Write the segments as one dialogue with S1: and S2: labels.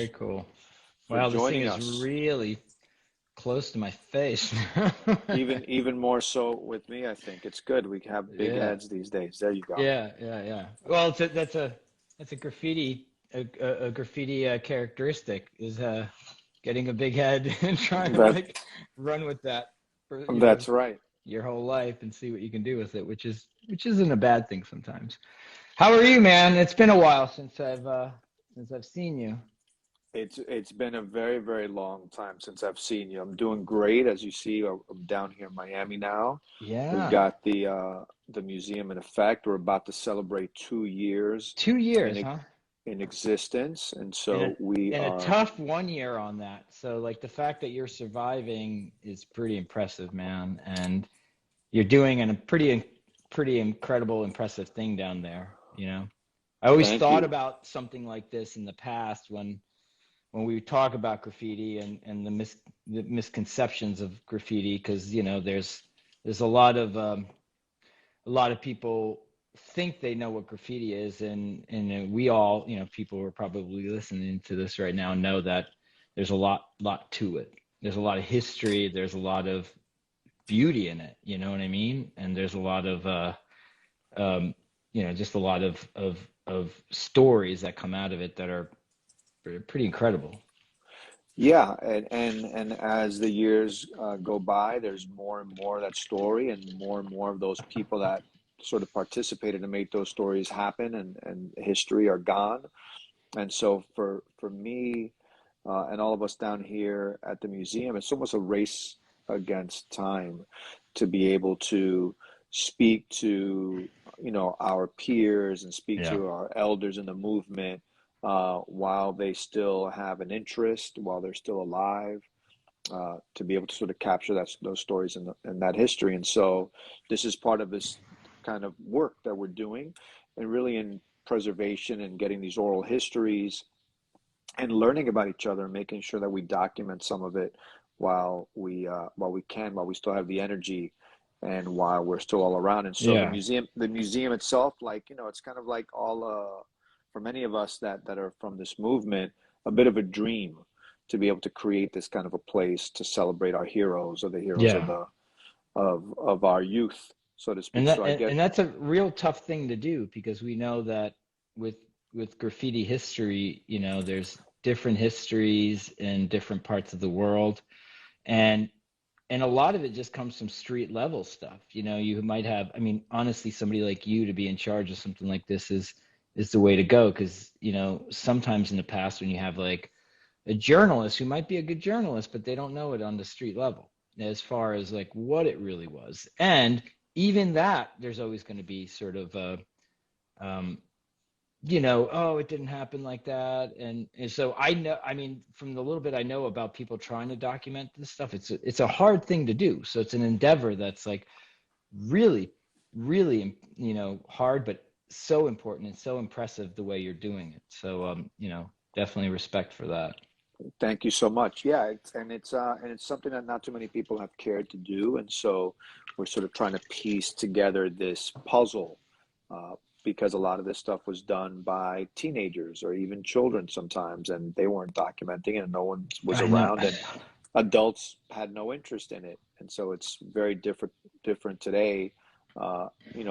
S1: Very cool.
S2: for
S1: Wow, this thing
S2: joining
S1: is
S2: us.
S1: really close to my face.
S2: Even more so with me, I think it's good. We have big
S1: Yeah,
S2: heads these days. There you go.
S1: yeah. Well, that's a graffiti graffiti characteristic is getting a big head and trying to
S2: That
S1: like run with that for
S2: that's right.
S1: your whole life and see what you can do with it, which isn't a bad thing sometimes. How are you, man? It's been a while since I've seen you.
S2: It's been a very, very long time since I've seen you. I'm doing great. As you see, I'm down here in Miami now. We've
S1: Yeah,
S2: got the museum in effect. We're about to celebrate 2 years
S1: 2 years,
S2: in
S1: huh?
S2: in existence, and
S1: And
S2: so we
S1: a
S2: are.
S1: tough 1 year on that. So like the fact that you're surviving is pretty impressive, man. And you're doing a pretty incredible, impressive thing down there, you know. I always
S2: Thank
S1: thought
S2: you.
S1: about something like this in the past when we talk about graffiti and the misconceptions of graffiti, because you know there's a lot of people think they know what graffiti is, and we all, you know, people who are probably listening to this right now know that there's a lot to it. There's a lot of history, there's a lot of beauty in it, you know what I mean? And there's a lot of um you know, just a lot of stories that come out of it that are pretty incredible.
S2: Yeah, and as the years go by, there's more and more of that story, and more of those people that sort of participated and made those stories happen, and history are gone. And so for me, and all of us down here at the museum, it's almost a race against time to be able to speak to, our peers and speak
S1: Yeah.
S2: to our elders in the movement, while they still have an interest, while they're still alive, to be able to sort of capture those stories and that history. And so this is part of this kind of work that we're doing, and really in preservation and getting these oral histories and learning about each other and making sure that we document some of it while we still have the energy, and while we're still all around. And so
S1: Yeah.
S2: the museum itself, like, it's kind of like all, for many of us that are from this movement, a bit of a dream to be able to create this kind of a place to celebrate our heroes, or the heroes of
S1: Yeah.
S2: the of our youth, so to speak. So I get.
S1: And that's a real tough thing to do because we know that with graffiti history, you know, there's different histories in different parts of the world, and a lot of it just comes from street level stuff. You know, you might have, I mean, honestly, somebody like you to be in charge of something like this is the way to go, because, you know, sometimes in the past when you have like a journalist who might be a good journalist, but they don't know it on the street level as far as like what it really was. And even that, there's always going to be sort of a, um, you know, oh, it didn't happen like that. And so I know, I mean, from the little bit I know about people trying to document this stuff, it's a hard thing to do. So it's an endeavor that's like really, really, you know, hard, but so important and so impressive the way you're doing it. So, you know, definitely respect for that.
S2: Thank you so much. Yeah, it's something that not too many people have cared to do, and so we're sort of trying to piece together this puzzle, uh, because a lot of this stuff was done by teenagers or even children sometimes, and they weren't documenting it, and no one was
S1: I know.
S2: around, and adults had no interest in it, and so it's very different today.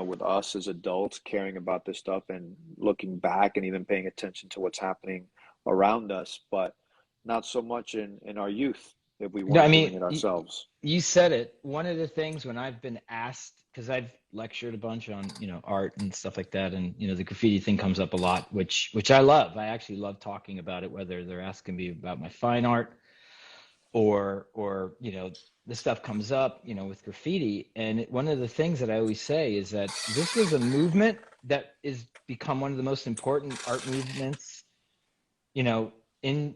S2: With us as adults caring about this stuff and looking back and even paying attention to what's happening around us, but not so much in our youth if we
S1: No, I
S2: weren't doing
S1: mean,
S2: it ourselves.
S1: you said it. One of the things when I've been asked, because I've lectured a bunch on, you know, art and stuff like that, and you know, the graffiti thing comes up a lot, which I love. I actually love talking about it, whether they're asking me about my fine art or you know, the stuff comes up, you know, with graffiti. And one of the things that I always say is that this was a movement that is become one of the most important art movements, you know, in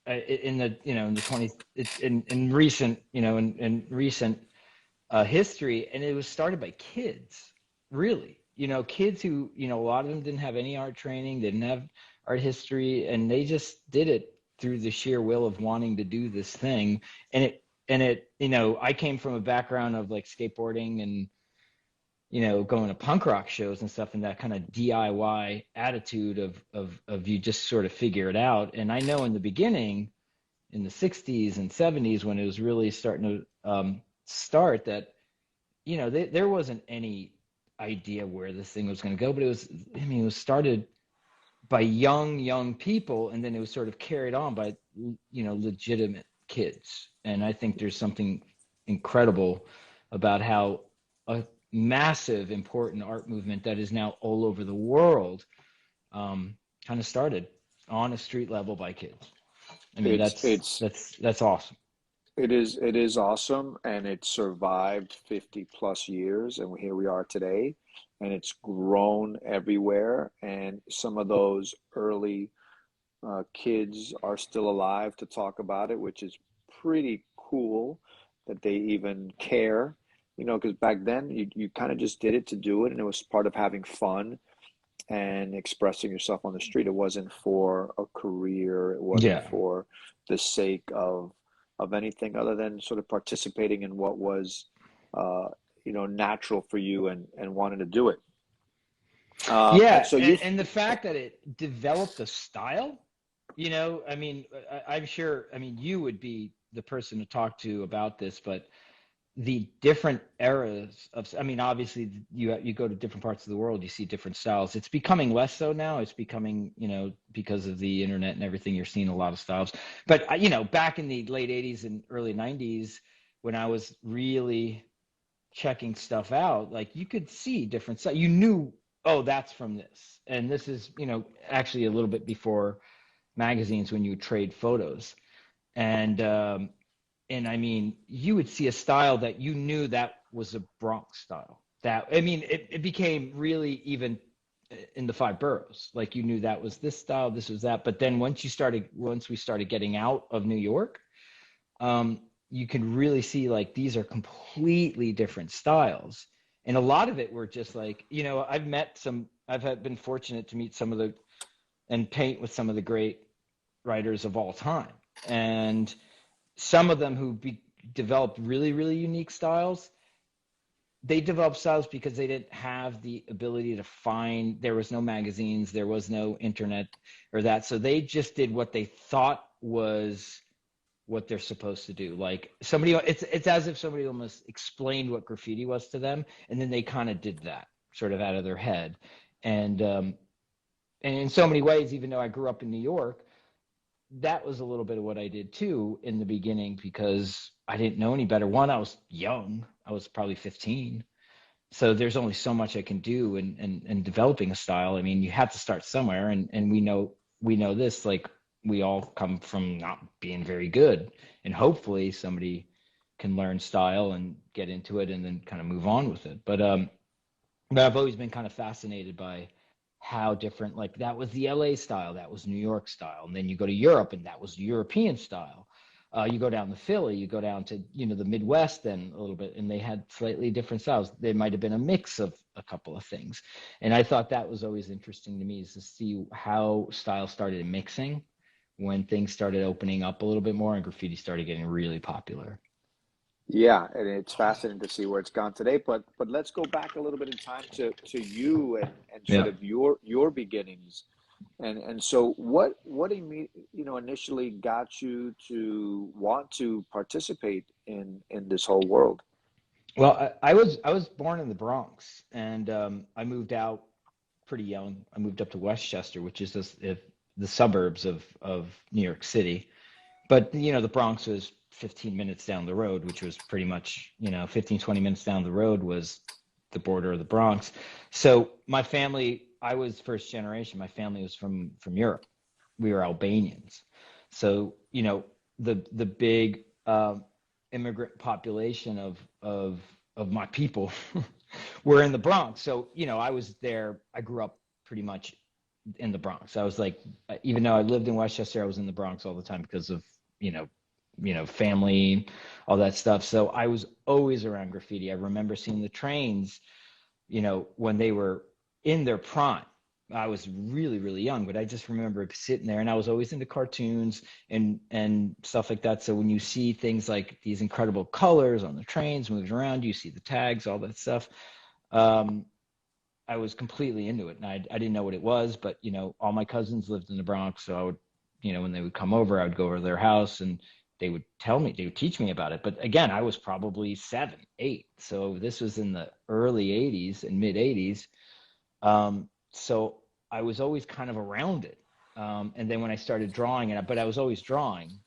S1: the, you know, in the 20s, in recent, you know, in recent history. And it was started by kids, really, you know, kids who, you know, a lot of them didn't have any art training, didn't have art history, and they just did it through the sheer will of wanting to do this thing. And it, you know, I came from a background of like skateboarding going to punk rock shows and stuff, and that kind of DIY attitude of you just sort of figure it out. And I know in the beginning, in the 60s and 70s, when it was really starting to start, that there wasn't any idea where this thing was going to go, but it was started by young people, and then it was sort of carried on by legitimate kids. And I think there's something incredible about how a massive important art movement that is now all over the world kind of started on a street level by kids. I mean,
S2: It's
S1: that's
S2: it's
S1: that's that's awesome.
S2: it is awesome, and it survived 50 plus years, and here we are today, and it's grown everywhere. And some of those early kids are still alive to talk about it, which is pretty cool that they even care. Because back then you kind of just did it to do it, and it was part of having fun and expressing yourself on the street. It wasn't for a career. It wasn't
S1: Yeah.
S2: for the sake of anything other than sort of participating in what was uh, natural for you, and wanting to do it. And
S1: Yeah,
S2: so
S1: and the fact that it developed a style, I mean, I'm sure, I mean, you would be the person to talk to about this, but the different eras of, I mean, obviously you go to different parts of the world, you see different styles. It's becoming less so now. It's becoming, because of the internet and everything, you're seeing a lot of styles. But back in the late 80s and early 90s, when I was really checking stuff out, like you could see different stuff. You knew, oh, that's from this. And this is, actually a little bit before magazines, when you would trade photos. And I mean, you would see a style that you knew that was a Bronx style. That, I mean, it became really even in the five boroughs. Like you knew that was this style, this was that. But then once we started getting out of New York, you could really see like these are completely different styles. And a lot of it were just like, been fortunate to meet some of the, and paint with some of the great writers of all time. And some of them who developed really, really unique styles, they developed styles because they didn't have the ability to find, there was no magazines, there was no internet or that. So they just did what they thought was what they're supposed to do. Like it's as if somebody almost explained what graffiti was to them, and then they kind of did that sort of out of their head. And in so many ways, even though I grew up in New York, that was a little bit of what I did too in the beginning, because I didn't know any better. One, I was young. I was probably 15. So there's only so much I can do in developing a style. I mean, you have to start somewhere, and we know this, like we all come from not being very good, and hopefully somebody can learn style and get into it and then kind of move on with it. But I've always been kind of fascinated by how different, like that was the LA style, that was New York style. And then you go to Europe and that was European style. You go down to Philly, you go down to, the Midwest then a little bit, and they had slightly different styles. There might have been a mix of a couple of things. And I thought that was always interesting to me, is to see how style started mixing when things started opening up a little bit more and graffiti started getting really popular.
S2: Yeah, and it's fascinating to see where it's gone today. But let's go back a little bit in time to you, and sort
S1: Yeah.
S2: of your beginnings. And so initially got you to want to participate in this whole world?
S1: Well, I was born in the Bronx, and I moved out pretty young. I moved up to Westchester, which is the suburbs of New York City. But the Bronx was 15 minutes down the road, which was pretty much 15, 20 minutes down the road was the border of the Bronx. So my family, I was first generation. My family was from Europe. We were Albanians. So the big immigrant population of my people were in the Bronx. So I was there. I grew up pretty much in the Bronx. I was like, even though I lived in Westchester, I was in the Bronx all the time because of you know family, all that stuff. So I was always around graffiti. I remember seeing the trains, when they were in their prime. I was really, really young, but I just remember sitting there, and I was always into cartoons and stuff like that. So when you see things like these incredible colors on the trains moving around, you see the tags, all that stuff. um, I was completely into it, and I didn't know what it was, but all my cousins lived in the Bronx, so I would, when they would come over, I would go over to their house, and they would teach me about it. But again, I was probably 7, 8, so this was in the early '80s and mid '80s. So I was always kind of around it. And then when I started drawing, but I was always drawing.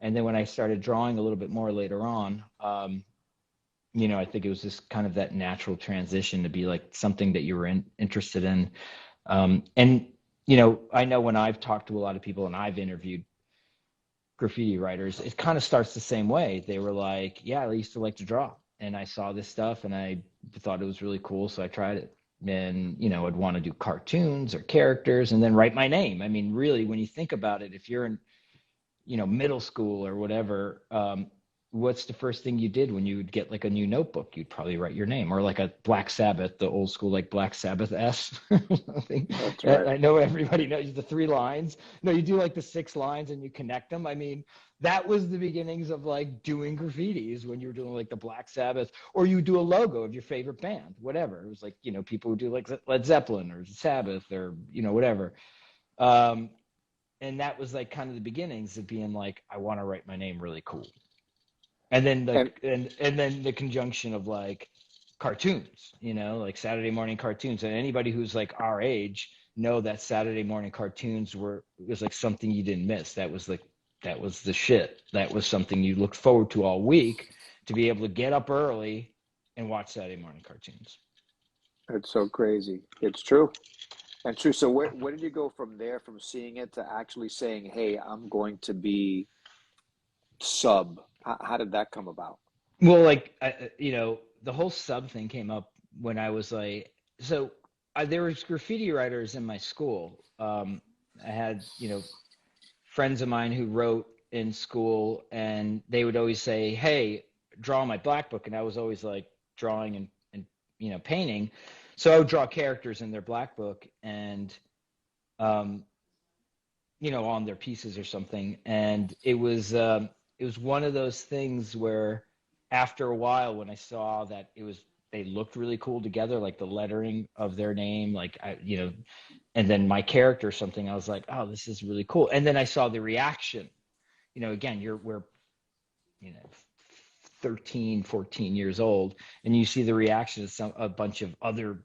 S1: And then when I started drawing a little bit more later on, I think it was just kind of that natural transition to be like something that you were interested in. And, I know when I've talked to a lot of people and I've interviewed graffiti writers, it kind of starts the same way. They were like, yeah, I used to like to draw and I saw this stuff and I thought it was really cool. So I tried it. And, I'd want to do cartoons or characters and then write my name. I mean, really, when you think about it, if you're in, middle school or whatever, what's the first thing you did when you would get like a new notebook? You'd probably write your name, or like a Black Sabbath, the old school like Black Sabbath S.
S2: That's right.
S1: I know everybody knows the 3 lines. No, you do like the 6 lines and you connect them. I mean, that was the beginnings of like doing graffitis when you were doing like the Black Sabbath, or you do a logo of your favorite band, whatever. It was like, people would do like Led Zeppelin or Sabbath or, whatever. Um, and that was like kind of the beginnings of being like, I want to write my name really cool. And then
S2: And
S1: and then the conjunction of like cartoons, like Saturday morning cartoons. And anybody who's like our age know that Saturday morning cartoons was like something you didn't miss. That was the shit. That was something you looked forward to all week, to be able to get up early and watch Saturday morning cartoons.
S2: it's so crazy. It's true. And true. So where did you go from there, from seeing it to actually saying, "Hey, I'm going to be sub"? How did that come about?
S1: Well, like the whole sub thing came up when I was like, so there was graffiti writers in my school. I had friends of mine who wrote in school, and they would always say, "Hey, draw my black book," and I was always like drawing and painting. So I would draw characters in their black book, and um, on their pieces or something. And it was one of those things where after a while, when I saw that they looked really cool together, like the lettering of their name, like and then my character or something, I was like, oh, this is really cool. And then I saw the reaction. Again, we're you know 13, 14 years old, and you see the reaction of a bunch of other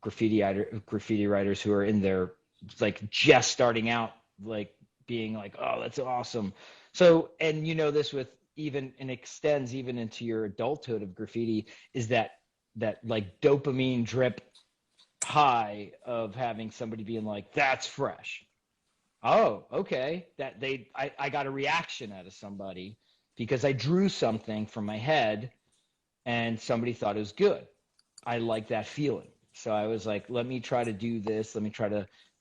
S1: graffiti writers who are in their like just starting out, like being like, oh, that's awesome. So, and this with even, and extends even into your adulthood of graffiti, is that like dopamine drip high of having somebody being like, that's fresh. Oh, okay. I got a reaction out of somebody because I drew something from my head and somebody thought it was good. I like that feeling. So I was like, let me try to do this.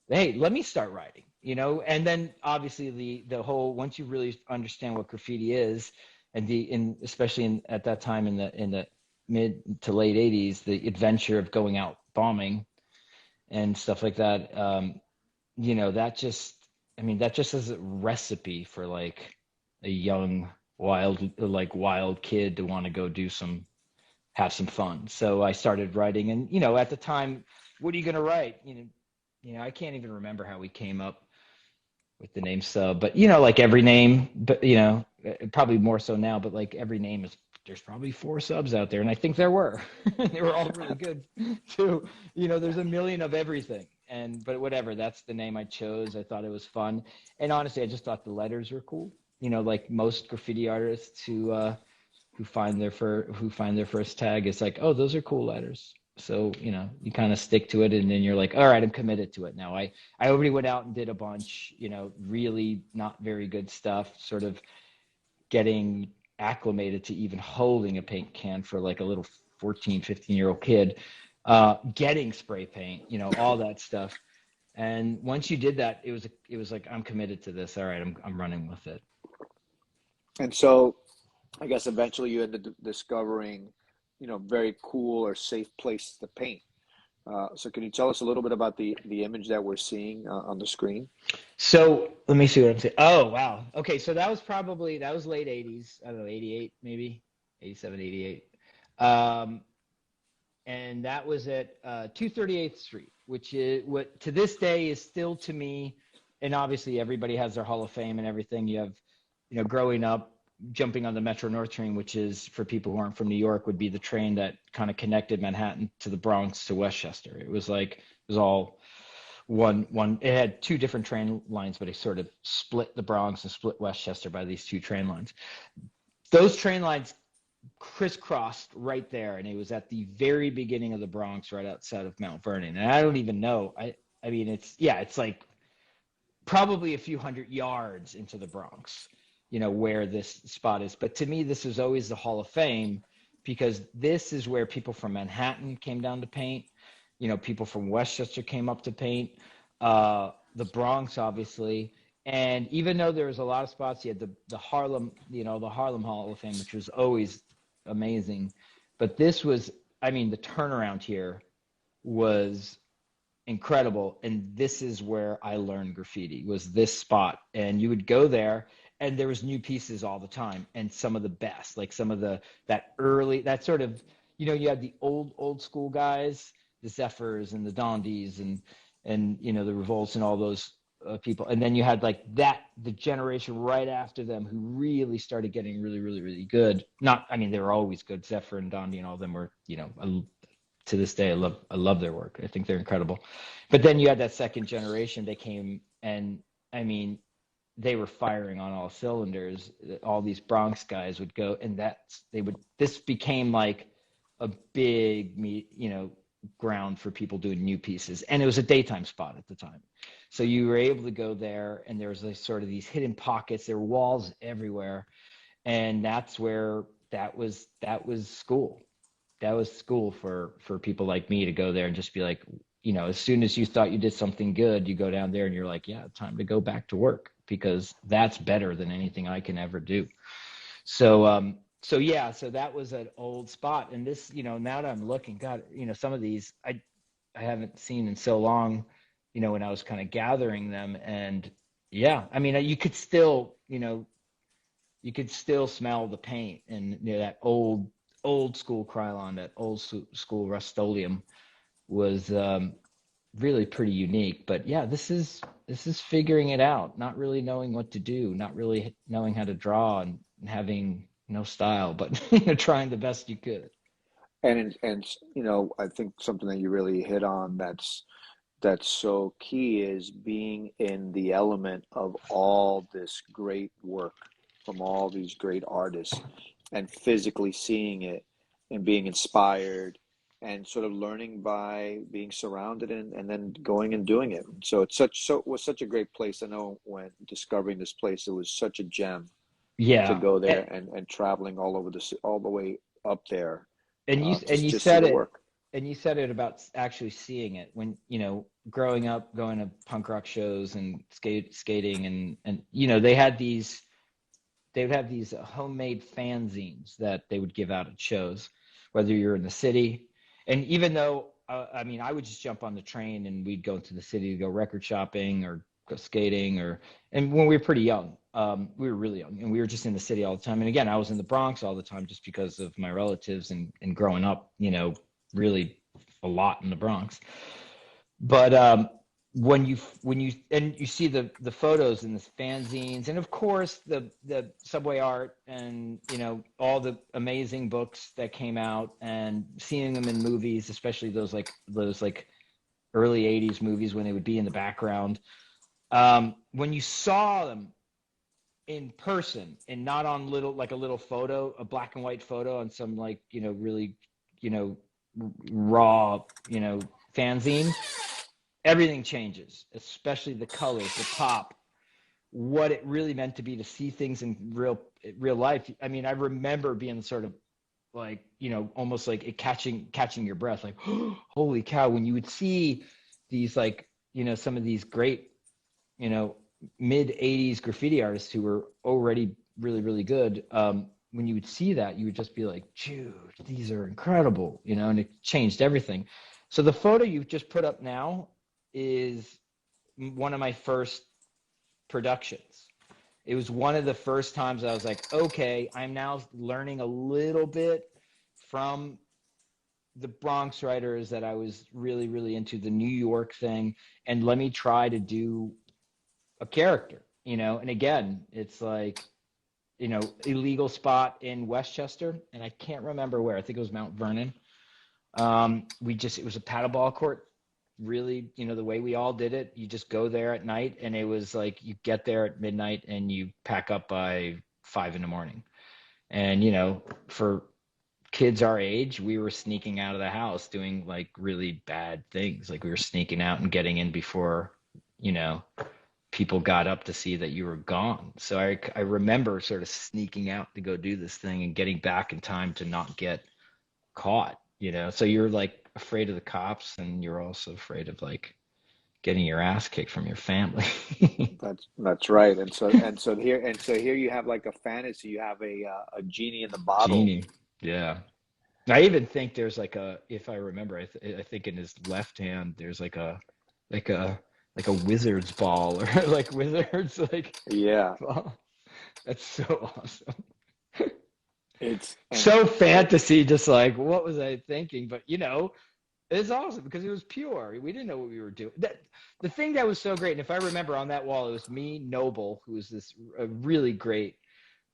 S1: Hey, let me start writing, and then obviously the whole, once you really understand what graffiti is, and especially at that time in the mid to late '80s, the adventure of going out bombing and stuff like that, that just, I mean, that just is a recipe for like a young, wild kid to want to go have some fun. So I started writing, and at the time, what are you going to write? I can't even remember how we came up with the name sub, but like every name, but probably more so now, but like every name is, there's probably 4 subs out there, and I think there were. They were all really good too. There's a million of everything, but whatever. That's the name I chose. I thought it was fun, and honestly, I just thought the letters were cool. Like most graffiti artists who find their first tag, it's like, oh, those are cool letters. So you kind of stick to it, and then you're like, all right, I'm committed to it now. I already went out and did a bunch, really not very good stuff, sort of getting acclimated to even holding a paint can for like a little 14, 15-year-old kid, getting spray paint, all that stuff. And once you did that, it was like, I'm committed to this. All right, I'm running with it.
S2: And so I guess eventually you ended up discovering, very cool or safe place to paint. So can you tell us a little bit about the image that we're seeing on the screen?
S1: So let me see what I'm saying. Oh, wow. Okay, so that was late '80s. I don't know, '88 maybe, '87, '88. Um, and that was at 238th Street, which is what to this day is still to me, and obviously everybody has their Hall of Fame and everything. You have, growing up, jumping on the Metro North train, which is for people who aren't from New York, would be the train that kind of connected Manhattan to the Bronx to Westchester. It was all one. It had two different train lines, but it sort of split the Bronx and split Westchester by these two train lines. Those train lines crisscrossed right there, and it was at the very beginning of the Bronx, right outside of Mount Vernon. And I don't even know. I mean, it's like probably a few hundred yards into the Bronx, where this spot is. But to me, this was always the Hall of Fame because this is where people from Manhattan came down to paint. People from Westchester came up to paint. The Bronx, obviously. And even though there was a lot of spots, you had the Harlem, the Harlem Hall of Fame, which was always amazing. But this was, I mean, the turnaround here was incredible. And this is where I learned graffiti, was this spot. And you would go there and there was new pieces all the time, and some of the best, like some of that sort of, you had the old school guys, the Zephyrs and the Dondies and the Revolts and all those people. And then you had like the generation right after them who really started getting really, really, really good. I mean, they were always good. Zephyr and Dondi and all of them were, to this day, I love their work. I think they're incredible. But then you had that second generation. They came, and I mean, they were firing on all cylinders. All these Bronx guys would go, and this became like a big, ground for people doing new pieces. And it was a daytime spot at the time. So you were able to go there, and there was sort of these hidden pockets. There were walls everywhere. And that's where that was school. That was school for people like me to go there and just be like, as soon as you thought you did something good, you go down there and you're like, yeah, time to go back to work, because that's better than anything I can ever do. So, so that was an old spot. And this, now that I'm looking, God, some of these I haven't seen in so long, when I was kind of gathering them. And yeah, I mean, you could still smell the paint and that old school Krylon, that old school Rust-Oleum was really pretty unique. But yeah, this is figuring it out, not really knowing what to do, not really knowing how to draw, and having no style, but trying the best you could.
S2: And I think something that you really hit on that's so key is being in the element of all this great work from all these great artists, and physically seeing it and being inspired and sort of learning by being surrounded, and then going and doing it. So it was such a great place. I know when discovering this place, it was such a gem to
S1: Yeah.
S2: go there, and traveling all the way up there,
S1: And you
S2: to
S1: and you
S2: just see
S1: said
S2: the
S1: it,
S2: work.
S1: and you said it about actually seeing it when, growing up, going to punk rock shows and skating, and they would have these homemade fanzines that they would give out at shows, whether you're in the city. And even though, I mean, I would just jump on the train and we'd go into the city to go record shopping or go skating, and when we were pretty young, we were really young, and we were just in the city all the time. And again, I was in the Bronx all the time just because of my relatives and growing up, really a lot in the Bronx. But when you see the photos and the fanzines, and of course the subway art, and all the amazing books that came out, and seeing them in movies, especially those early 80s movies when they would be in the background, when you saw them in person and not on a little photo, a black and white photo on some really raw fanzine, everything changes, especially the colors, the pop, what it really meant to be to see things in real life. I mean, I remember being sort of like, almost like it catching your breath, like, holy cow, when you would see these some of these great, mid 80s graffiti artists who were already really, really good. When you would see that, you would just be like, dude, these are incredible, and it changed everything. So the photo you've just put up now is one of my first productions. It was one of the first times I was like, okay, I'm now learning a little bit from the Bronx writers that I was really, really into, the New York thing, and let me try to do a character, you know. And again, it's like, you know, illegal spot in Westchester, and I can't remember where. I think it was Mount Vernon. It was a paddleball court. Really, you know, the way we all did it, you just go there at night, and it was like you get there at midnight and you pack up by 5 in the morning. And, you know, for kids our age, we were sneaking out of the house doing like really bad things. Like we were sneaking out and getting in before, you know, people got up to see that you were gone. So I remember sort of sneaking out to go do this thing and getting back in time to not get caught, you know. So you're like afraid of the cops, and you're also afraid of like getting your ass kicked from your family.
S2: That's right. And so here you have like a fantasy. You have a genie in the bottle.
S1: Genie. Yeah. I even think there's like a, if I remember, I think in his left hand there's like a like a wizard's ball, or like wizards like
S2: Yeah,
S1: ball. That's so awesome.
S2: it's
S1: So
S2: and
S1: fantasy, just like what was I thinking? But you know, it's awesome because it was pure. We didn't know what we were doing. The thing that was so great, and if I remember on that wall, it was me, Noble, who was this a really great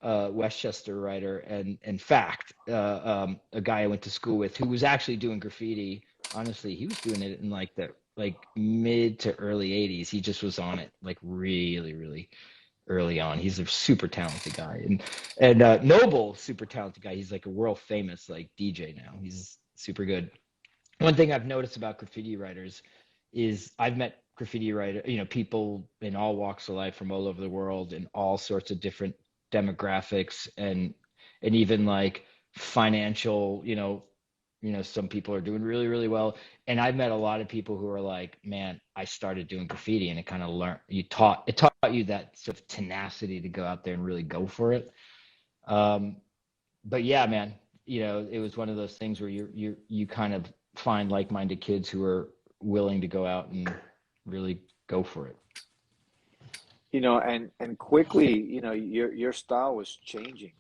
S1: Westchester writer, and in fact, a guy I went to school with who was actually doing graffiti. Honestly, he was doing it in like the like mid to early 80s. He just was on it like really, really early on. He's a super talented guy, and Noble, super talented guy. He's like a world famous like DJ now. He's super good. One thing I've noticed about graffiti writers is I've met graffiti writer, you know, people in all walks of life from all over the world and all sorts of different demographics, and even like financial, you know, some people are doing really, really well. And I've met a lot of people who are like, man, I started doing graffiti and it kind of it taught you that sort of tenacity to go out there and really go for it. Um, but yeah, man, you know, it was one of those things where you kind of find like-minded kids who are willing to go out and really go for it
S2: and quickly, your style was changing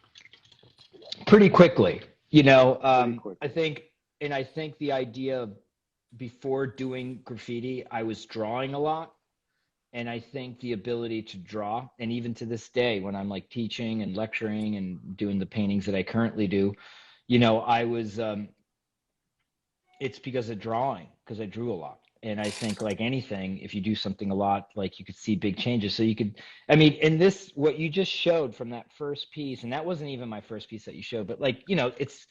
S1: pretty quickly. You know,
S2: pretty
S1: I
S2: quickly.
S1: think, and I think the idea of before doing graffiti, I was drawing a lot. And I think the ability to draw, and even to this day, when I'm like teaching and lecturing and doing the paintings that I currently do, you know, it's because of drawing, because I drew a lot. And I think like anything, if you do something a lot, like you could see big changes. So you could, I mean, in this, what you just showed from that first piece, and that wasn't even my first piece that you showed, but like, you know, it's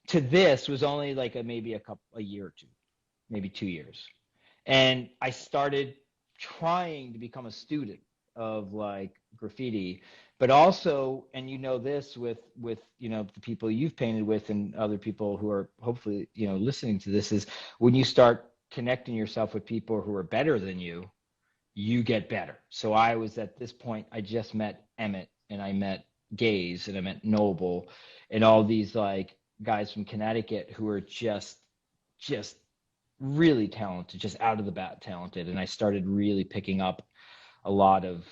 S1: to this was only like a year or two, maybe 2 years. And I started trying to become a student of like graffiti, but also, and you know this with you know the people you've painted with and other people who are hopefully, you know, listening to this, is when you start connecting yourself with people who are better than you get better. So I was at this point, I just met Emmett, and I met Gaze, and I met Noble, and all these like guys from Connecticut who are just really talented, just out of the bat talented. And I started really picking up a lot of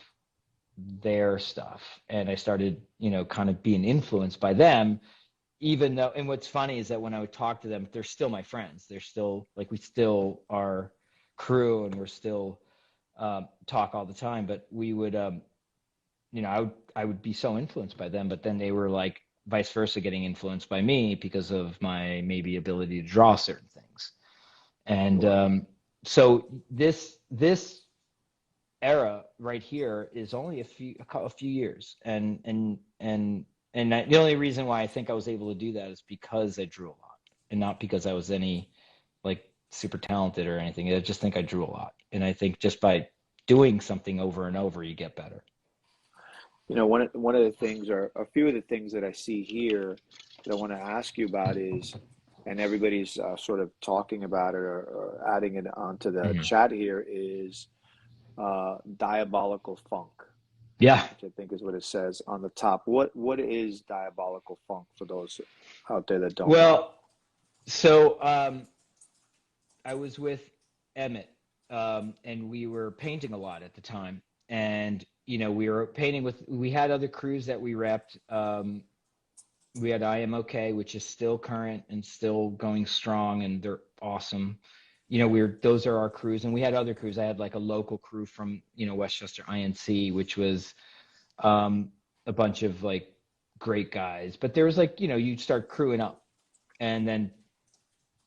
S1: their stuff. And I started, you know, kind of being influenced by them, even though, and what's funny is that when I would talk to them, they're still my friends. They're still like, we still are crew, and we're still talk all the time. But we would, you know, I would be so influenced by them, but then they were like vice versa, getting influenced by me because of my maybe ability to draw certain things. And
S2: Sure.
S1: so this era right here is only a few years, the only reason why I think I was able to do that is because I drew a lot, and not because I was any like super talented or anything. I just think I drew a lot, and I think just by doing something over and over, you get better.
S2: One of the things, or a few of the things that I see here that I want to ask you about is, and everybody's sort of talking about it, or adding it onto the
S1: Mhm.
S2: chat here, is Diabolical Funk,
S1: Yeah.
S2: which I think is what it says on the top. What is Diabolical Funk for those out there that don't know?
S1: Well, so I was with Emmett, and we were painting a lot at the time. And, you know, we were painting with, we had other crews that we repped. We had I Am Okay, which is still current and still going strong, and they're awesome. You know, those are our crews, and we had other crews. I had like a local crew from, you know, Westchester INC, which was a bunch of like great guys. But there was like, you know, you'd start crewing up, and then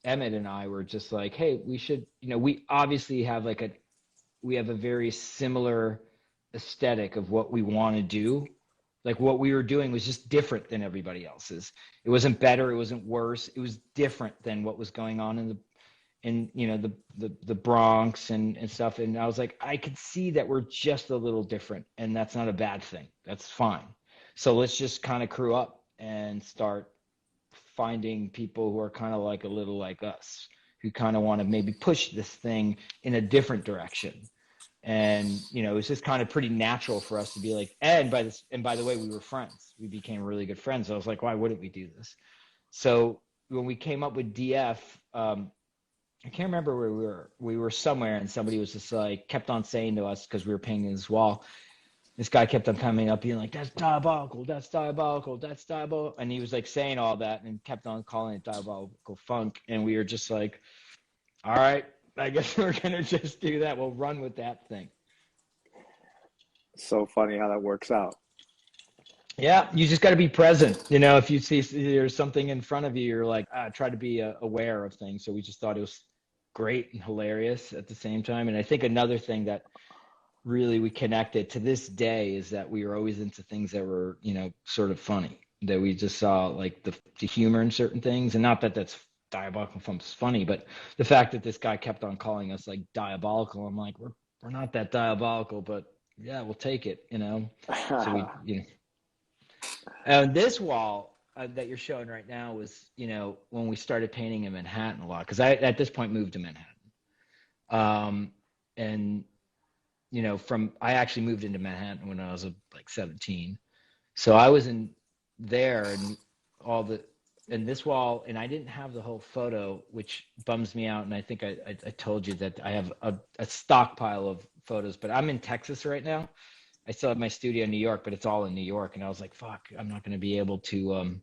S1: Emmett and I were just like, hey, we should, you know, we obviously have like we have a very similar aesthetic of what we want to do. Like what we were doing was just different than everybody else's. It wasn't better, it wasn't worse. It was different than what was going on in you know the Bronx and stuff. And I was like, I could see that we're just a little different, and that's not a bad thing. That's fine. So let's just kind of crew up and start finding people who are kind of like a little like us, who kind of want to maybe push this thing in a different direction. And you know, it was just kind of pretty natural for us to be like, and by the way, we were friends. We became really good friends. So I was like, why wouldn't we do this? So when we came up with DF, I can't remember where we were. We were somewhere, and somebody was just like kept on saying to us, because we were painting this wall. This guy kept on coming up, being like, "That's diabolical. That's diabolical. That's diabolical," and he was like saying all that, and kept on calling it Diabolical Funk. And we were just like, "All right, I guess we're gonna just do that. We'll run with that thing."
S2: So funny how that works out.
S1: Yeah, you just got to be present. You know, if you see there's something in front of you, you're like, try to be aware of things. So we just thought it was great and hilarious at the same time. And I think another thing that really we connected to this day is that we were always into things that were, you know, sort of funny, that we just saw like the humor in certain things. And not that that's Diabolical Funk's funny, but the fact that this guy kept on calling us like diabolical, I'm like, we're not that diabolical, but yeah, we'll take it, you know. So we, you know, and this wall that you're showing right now was, you know, when we started painting in Manhattan a lot, because I at this point moved to Manhattan. And you know, I actually moved into Manhattan when I was like 17. So I was in there, and all the and this wall, and I didn't have the whole photo, which bums me out. And I think I told you that I have a stockpile of photos, but I'm in Texas right now. I still have my studio in New York, but it's all in New York. And I was like, fuck, I'm not going to be able to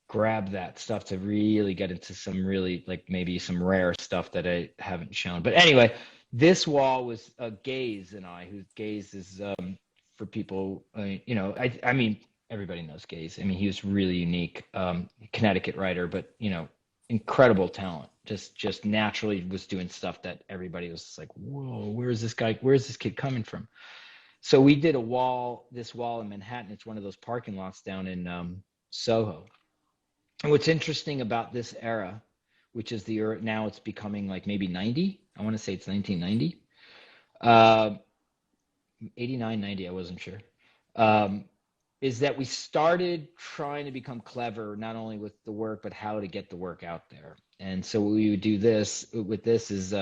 S1: grab that stuff to really get into some really like maybe some rare stuff that I haven't shown. But anyway, this wall was Gaze and I, who Gaze is for people, you know, I mean, everybody knows Gaze. I mean, he was really unique, Connecticut writer, but you know, incredible talent. Just naturally was doing stuff that everybody was like, whoa, where's this guy? Where's this kid coming from? So we did this wall in Manhattan. It's one of those parking lots down in Soho. And what's interesting about this era, which is now it's becoming like maybe 90. I want to say it's 1990. 89, 90, I wasn't sure. Is that we started trying to become clever, not only with the work, but how to get the work out there. And so we would do this with this is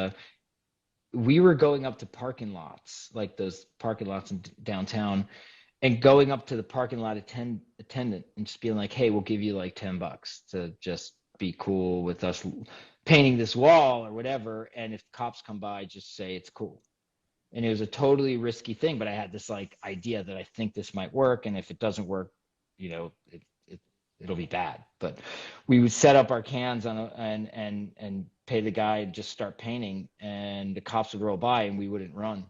S1: we were going up to parking lots, like those parking lots in downtown, and going up to the parking lot attendant and just being like, hey, we'll give you like $10 to just be cool with us painting this wall or whatever. And if cops come by, just say it's cool. And it was a totally risky thing, but I had this like idea that I think this might work. And if it doesn't work, you know, it'll be bad. But we would set up our cans on and pay the guy and just start painting, and the cops would roll by and we wouldn't run,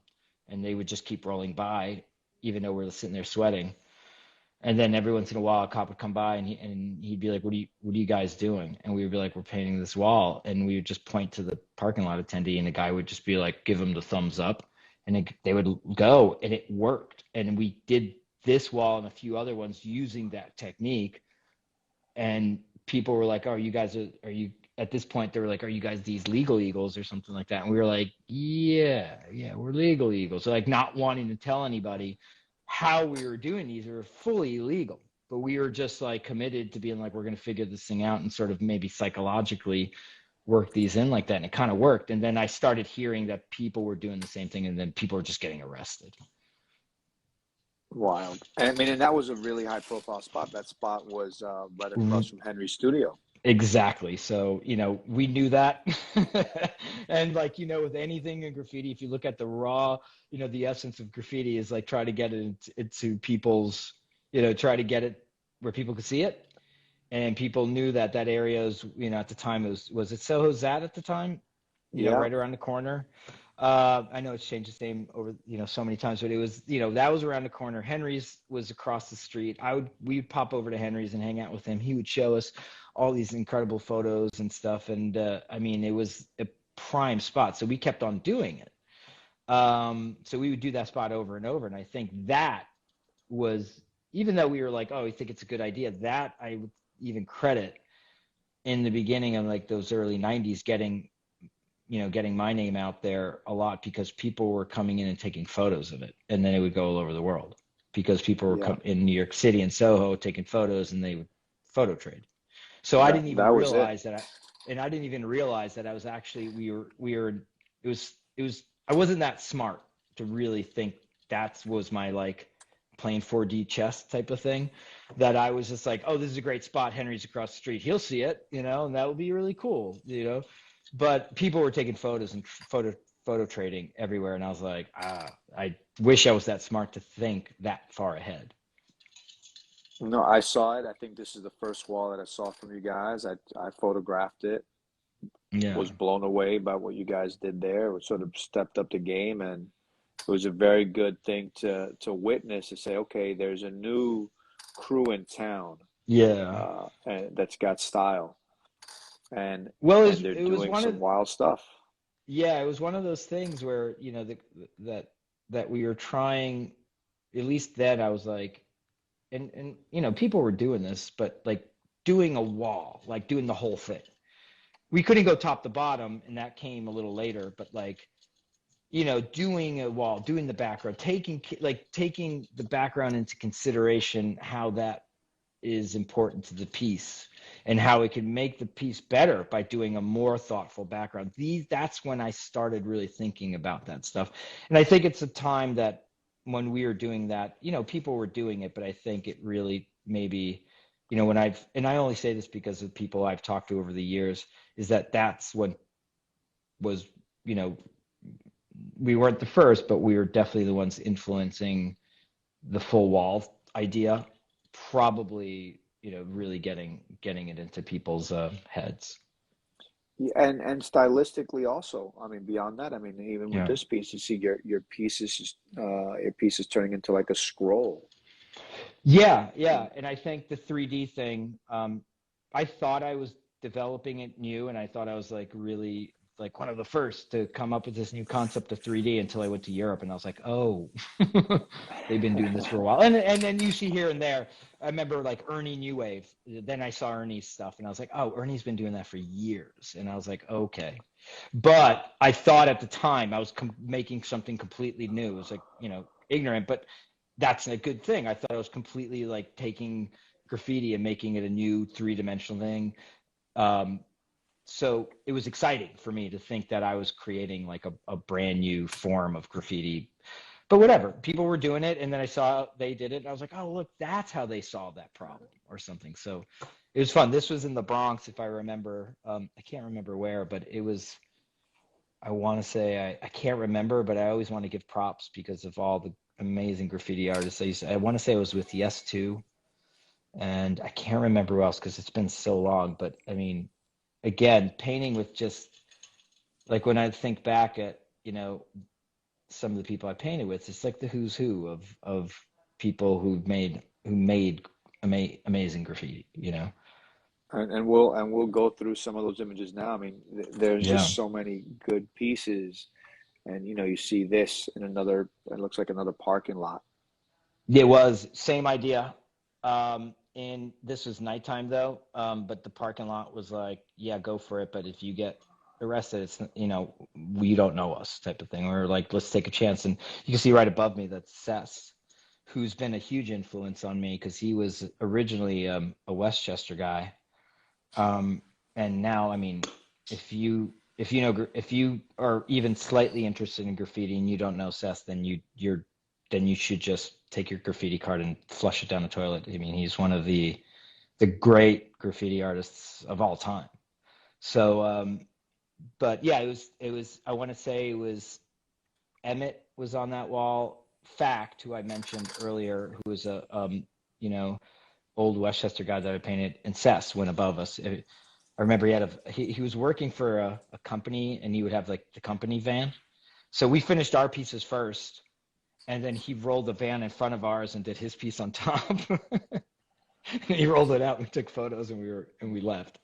S1: and they would just keep rolling by, even though we were sitting there sweating. And then every once in a while, a cop would come by and he'd be like, "What are you guys doing?" And we would be like, "We're painting this wall." And we would just point to the parking lot attendee, and the guy would just be like, give him the thumbs up, and they would go, and it worked. And we did this wall and a few other ones using that technique. And people were like, "Oh, are you?" At this point, they were like, "Are you guys these legal eagles or something like that?" And we were like, "Yeah, we're legal eagles." So like, not wanting to tell anybody how we were doing these. We were fully illegal, but we were just like committed to being like, we're going to figure this thing out and sort of maybe psychologically work these in like that. And it kind of worked. And then I started hearing that people were doing the same thing, and then people were just getting arrested.
S2: Wild. And I mean, and that was a really high profile spot. That spot was right across from Henry's studio.
S1: Exactly. So, you know, we knew that. And like, you know, with anything in graffiti, if you look at the raw, you know, the essence of graffiti is like try to get it into people's, you know, try to get it where people can see it. and people knew that that area was, at the time, was it Soho Zat at the time,
S2: Yeah,
S1: right around the corner. I know it's changed its name over, so many times, but it was, that was around the corner. Henry's was across the street. We'd pop over to Henry's and hang out with him. He would show us all these incredible photos and stuff. And I mean, it was a prime spot. So we kept on doing it. So we would do that spot over and over. And I think that was, even though we were like, oh, we think it's a good idea, that I would even credit in the beginning of like those early 90s getting my name out there a lot, because people were coming in and taking photos of it, and then it would go all over the world because people were
S2: yeah.
S1: in New York City and Soho taking photos, and they would photo trade. So I
S2: That
S1: didn't even
S2: that was it.
S1: realize I didn't even realize that I was actually, it was, I wasn't that smart to really think that was my like playing 4D chess type of thing, that I was just like, oh, this is a great spot. Henry's across the street. He'll see it, and that would be really cool, But people were taking photos and photo trading everywhere, and I was like, I wish I was that smart to think that far ahead.
S2: No, I saw it. I think this is the first wall that I saw from you guys. I photographed it,
S1: Yeah.
S2: was blown away by what you guys did there. We sort of stepped up the game, and it was a very good thing to witness, to say, okay, there's a new crew in town,
S1: Yeah.
S2: and that's got style, and
S1: Well,
S2: and they're
S1: it was
S2: doing
S1: one
S2: some
S1: of
S2: wild stuff.
S1: yeah, it was one of those things where, that we were trying, at least then I was like, and people were doing this, but like doing a wall, like doing the whole thing. We couldn't go top to bottom, and that came a little later, but like, doing a wall, doing the background, taking the background into consideration, how that is important to the piece, and how it can make the piece better by doing a more thoughtful background. That's when I started really thinking about that stuff. And I think it's a time that when we were doing that, people were doing it, but I think it really maybe, and I only say this because of people I've talked to over the years, is that that's what was, you know, we weren't the first, but we were definitely the ones influencing the full wall idea, probably, really getting it into people's heads.
S2: Yeah, and stylistically also. I mean, beyond that, I mean, even with
S1: Yeah.
S2: this piece, you see your piece is turning into like a scroll.
S1: Yeah, yeah. And I think the 3D thing, I thought I was developing it new, and I thought I was like really like one of the first to come up with this new concept of 3D, until I went to Europe, and I was like, oh, they've been doing this for a while. And then you see here and there. I remember like Ernie New Wave. Then I saw Ernie's stuff, and I was like, oh, Ernie's been doing that for years. And I was like, okay. But I thought at the time I was making something completely new. It was like, ignorant, but that's a good thing. I thought I was completely like taking graffiti and making it a new three-dimensional thing. Um, so it was exciting for me to think that I was creating like a brand new form of graffiti. But whatever, people were doing it, and then I saw they did it, and I was like, oh, look, that's how they solved that problem or something. So it was fun. This was in the Bronx, if I remember. I can't remember where, but it was, I want to say, I can't remember, but I always want to give props because of all the amazing graffiti artists. I want to say it was with Yes Too, and I can't remember who else because it's been so long. But I mean, again, painting with just like, when I think back at, some of the people I painted with, it's like the who's who of people who made amazing graffiti.
S2: And we'll go through some of those images now. I mean, there's
S1: Yeah.
S2: just so many good pieces, and you see this in another. It looks like another parking lot.
S1: It was same idea. And this was nighttime though. But the parking lot was like, yeah, go for it. But if you get arrested, it's, we don't know us type of thing. We're like, let's take a chance. And you can see right above me that's Sess, who's been a huge influence on me because he was originally a Westchester guy. And now, I mean, if you are even slightly interested in graffiti and you don't know Seth, then you should just take your graffiti card and flush it down the toilet. I mean, he's one of the great graffiti artists of all time. So, but yeah, it was. I want to say it was Emmett was on that wall. Fact, who I mentioned earlier, who was a you know old Westchester guy that I painted, and Sess went above us. I remember he was working for a company, and he would have like the company van. So we finished our pieces first, and then he rolled the van in front of ours and did his piece on top. He rolled it out. We took photos, and we left.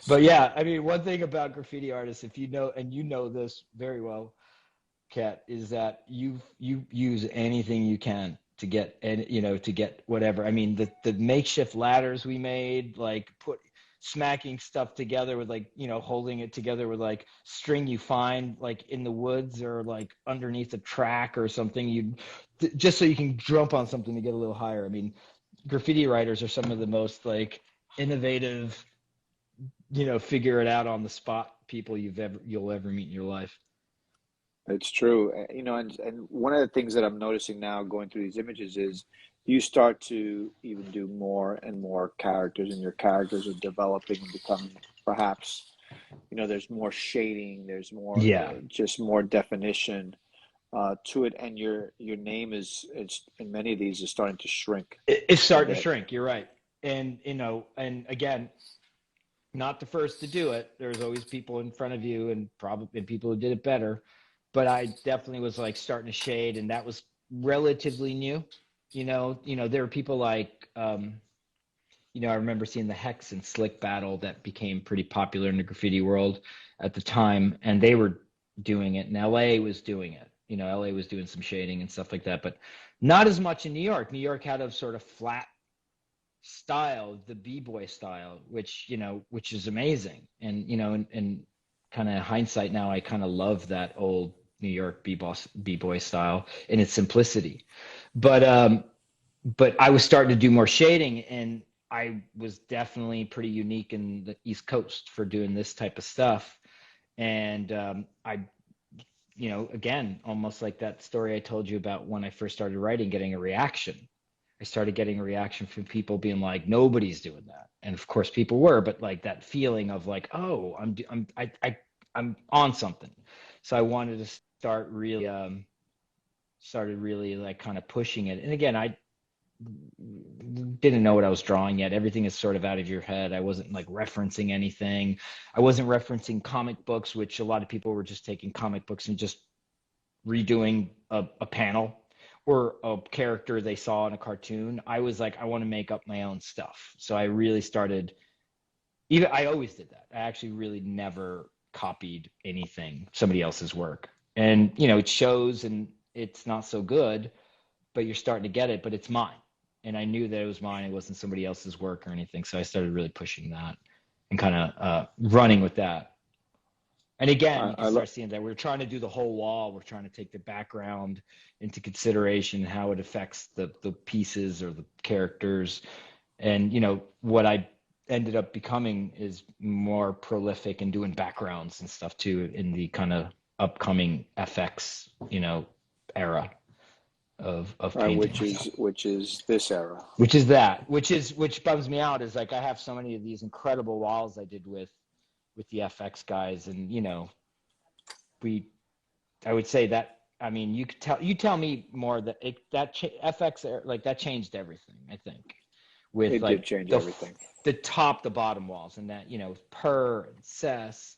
S1: But yeah, I mean, one thing about graffiti artists, if you know, and you know this very well, Kat, is that you use anything you can to get, and to get whatever. I mean, the makeshift ladders we made, like smacking stuff together with, like, holding it together with like string you find like in the woods or like underneath a track or something, just so you can jump on something to get a little higher. I mean, graffiti writers are some of the most like innovative, figure it out on the spot people you'll ever meet in your life.
S2: It's true. And one of the things that I'm noticing now going through these images is you start to even do more and more characters, and your characters are developing and becoming perhaps, there's more shading, there's more,
S1: Yeah,
S2: just more definition to it, and your name is, it's in many of these is starting to shrink
S1: it's
S2: a
S1: starting to
S2: bit.
S1: shrink. You're right. And and again, not the first to do it. There's always people in front of you, and probably people who did it better. But I definitely was like starting to shade, and that was relatively new. There were people like, I remember seeing the Hex and Slick battle that became pretty popular in the graffiti world at the time, and they were doing it, and LA was doing it. LA was doing some shading and stuff like that, but not as much in New York. New York had a sort of flat style, the b-boy style, which is amazing. And and kind of hindsight now, I kind of love that old New York b-boy style in its simplicity. But I was starting to do more shading, and I was definitely pretty unique in the East Coast for doing this type of stuff. And I, again, almost like that story I told you about when I first started writing, getting a reaction. I started getting a reaction from people being like, nobody's doing that. And of course people were, but like that feeling of like, oh, I'm on something. So I wanted to started really like kind of pushing it. And again, I didn't know what I was drawing yet. Everything is sort of out of your head. I wasn't like referencing anything. I wasn't referencing comic books, which a lot of people were just taking comic books and just redoing a panel or a character they saw in a cartoon. I was like, I want to make up my own stuff. So I really started, even I always did that. I actually really never copied anything, somebody else's work. And, it shows and it's not so good, but you're starting to get it, but it's mine. And I knew that it was mine. It wasn't somebody else's work or anything. So I started really pushing that and kind of running with that. And again,
S2: I,
S1: you can
S2: I love.
S1: start seeing that we're trying to do the whole wall. We're trying to take the background into consideration, how it affects the pieces or the characters. And, what I ended up becoming is more prolific in doing backgrounds and stuff too in the kind of upcoming FX, era of painting.
S2: Which is this era.
S1: Which bums me out is like I have so many of these incredible walls I did with the FX guys, and we I would say that, I mean, you tell me more that FX like that changed everything, I think, with
S2: It did
S1: like
S2: change everything.
S1: the top to bottom walls, and that Per and Cess,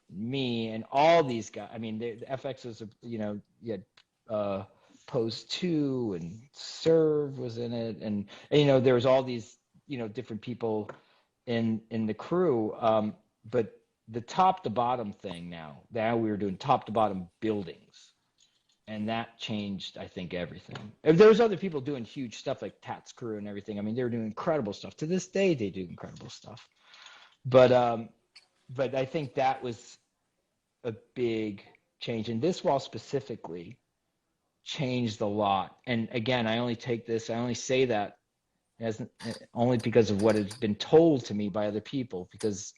S1: me, and all these guys. I mean, the FX was you had Pose 2 and Serve was in it, and there was all these different people in the crew, but the top to bottom thing, now we were doing top to bottom buildings, and that changed, I think, everything. And there was other people doing huge stuff like Tat's crew and everything. I mean, they were doing incredible stuff. To this day they do incredible stuff, but I think that was a big change, and this wall specifically changed a lot. And again, I only say that as only because of what has been told to me by other people, because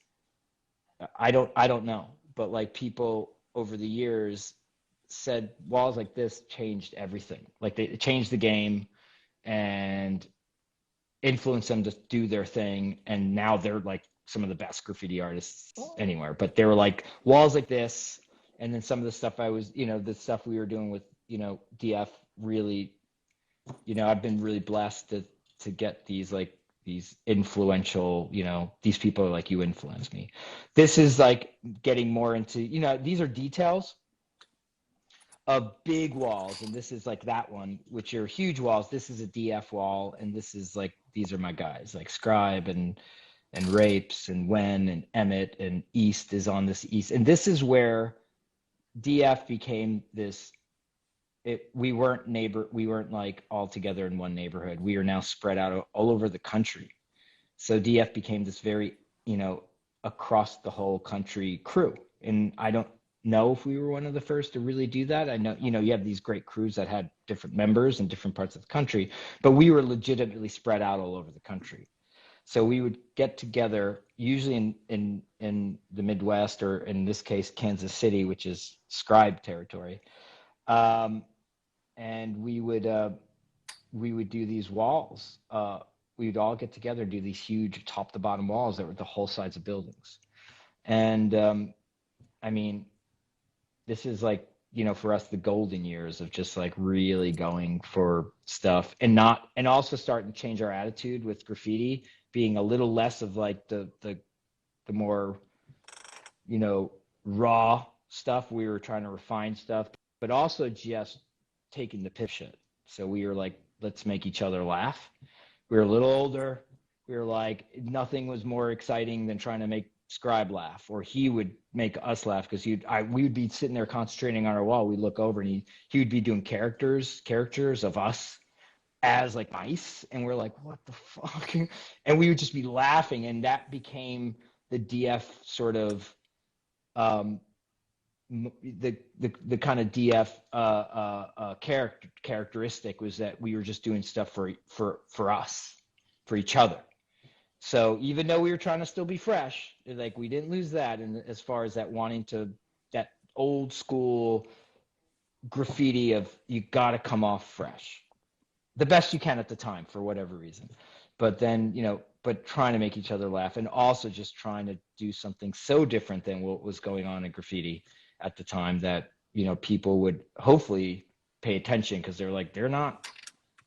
S1: I don't know, but like people over the years said walls like this changed everything. Like they changed the game and influenced them to do their thing, and now they're like some of the best graffiti artists anywhere. But they were like walls like this, and then some of the stuff the stuff we were doing with DF really, I've been really blessed to get these like these influential, these people are like, you influence me. This is like getting more into, these are details of big walls, and this is like that one, which are huge walls. This is a DF wall, and this is like, these are my guys, like Scribe and Rapes and Wen and Emmett, and East is on this East. And this is where DF became this, we weren't like all together in one neighborhood. We are now spread out all over the country. So DF became this very, across the whole country crew. And I don't know if we were one of the first to really do that. I know, you have these great crews that had different members in different parts of the country, but we were legitimately spread out all over the country. So we would get together, usually in the Midwest, or in this case, Kansas City, which is Scribe territory. And we would do these walls. We would all get together and do these huge top to bottom walls that were the whole sides of buildings. And I mean, this is like, for us, the golden years of just like really going for stuff, and also starting to change our attitude with graffiti, being a little less of like the more, raw stuff. We were trying to refine stuff, but also just taking the piss shit. So we were like, let's make each other laugh. We were a little older. We were like, nothing was more exciting than trying to make Scribe laugh, or he would make us laugh, because we would be sitting there concentrating on our wall. We'd look over, and he would be doing caricatures of us as like mice, and we're like, what the fuck? And we would just be laughing, and that became the DF sort of the kind of DF characteristic was that we were just doing stuff for us, for each other. So even though we were trying to still be fresh, like we didn't lose that. And as far as that that old school graffiti of, you got to come off fresh, the best you can at the time for whatever reason. But then, but trying to make each other laugh, and also just trying to do something so different than what was going on in graffiti at the time, that, people would hopefully pay attention, because they're like, they're not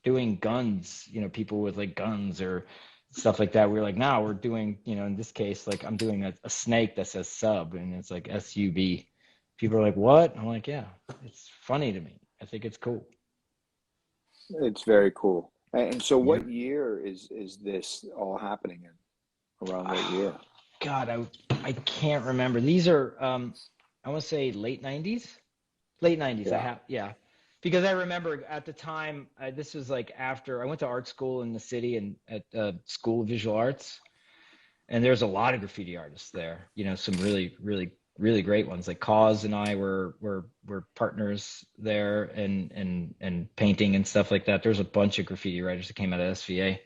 S1: doing guns, people with like guns or stuff like that. We were like, no, we're doing, in this case, like I'm doing a snake that says sub, and it's like SUB. People are like, what? I'm like, yeah, it's funny to me. I think it's cool.
S2: It's very cool. And so
S1: Yeah.
S2: what year is this all happening in? Around what year?
S1: God, I can't remember. These are, I want to say late 90s. Late 90s.
S2: Yeah.
S1: Because I remember at the time, this was like after I went to art school in the city, and at School of Visual Arts, and there's a lot of graffiti artists there. Some really, really, really great ones. Like Cause and I were partners there, and painting and stuff like that. There's a bunch of graffiti writers that came out of SVA.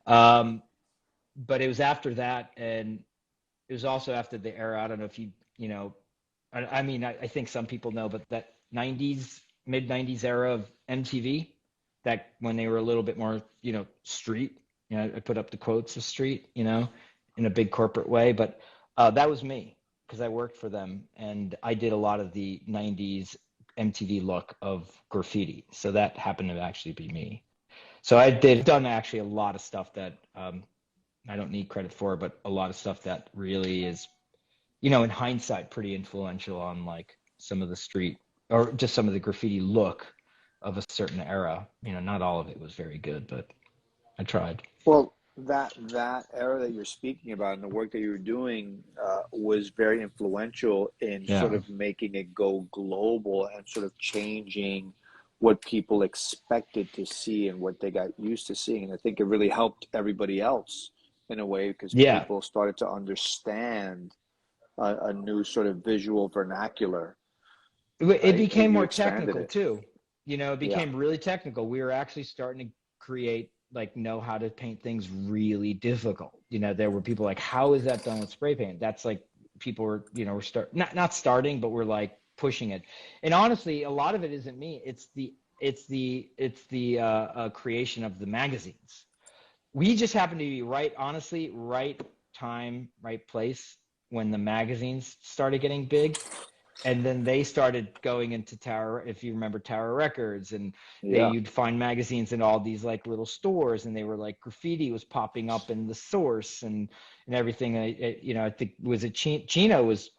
S1: But it was after that, and it was also after the era. I don't know if I mean, I think some people know, but that mid 90s era of MTV, that when they were a little bit more, street, I put up the quotes of street, in a big corporate way. But that was me, because I worked for them, and I did a lot of the 90s MTV look of graffiti. So that happened to actually be me. So I've done actually a lot of stuff that I don't need credit for, but a lot of stuff that really is, in hindsight, pretty influential on like some of the street, or just some of the graffiti look of a certain era. Not all of it was very good, but I tried.
S2: Well, that era that you're speaking about and the work that you were doing was very influential in sort
S1: Yeah.
S2: of making it go global, and sort of changing what people expected to see and what they got used to seeing. And I think it really helped everybody else in a way, because
S1: Yeah.
S2: people started to understand a new sort of visual vernacular,
S1: It
S2: right? And
S1: became
S2: you
S1: more
S2: expanded
S1: technical
S2: it.
S1: too. It
S2: Yeah.
S1: became really technical. We were actually starting to create, like, know how to paint things really difficult. There were people like, how is that done with spray paint? That's like, people were, we're not starting, but we're like pushing it. And honestly, a lot of it isn't me. It's the creation of the magazines. We just happen to be honestly, right time, right place when the magazines started getting big. and then they started going into Tower, if you remember Tower Records, and
S2: Yeah.
S1: you'd find magazines in all these like little stores, and they were like Graffiti was popping up in the Source and everything. I think was it Chino was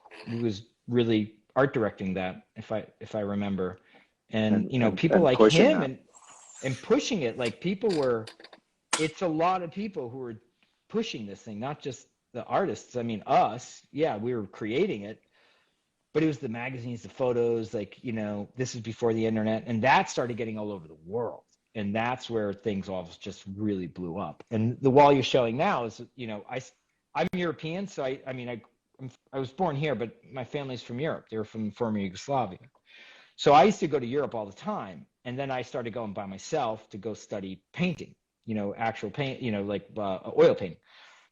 S1: really art directing that, if I remember, and people
S2: And
S1: like
S2: pushing
S1: him
S2: that.
S1: and pushing it, like people were. It's a lot of people who were pushing this thing, not just the artists. I mean, us, yeah, we were creating it, but it was the magazines, the photos, like, this is before the internet, and that started getting all over the world. And that's where things all just really blew up. And the wall you're showing now is, I'm European, so I was born here, but my family's from Europe. They were from former Yugoslavia. So I used to go to Europe all the time. And then I started going by myself to go study painting, actual paint, like oil painting.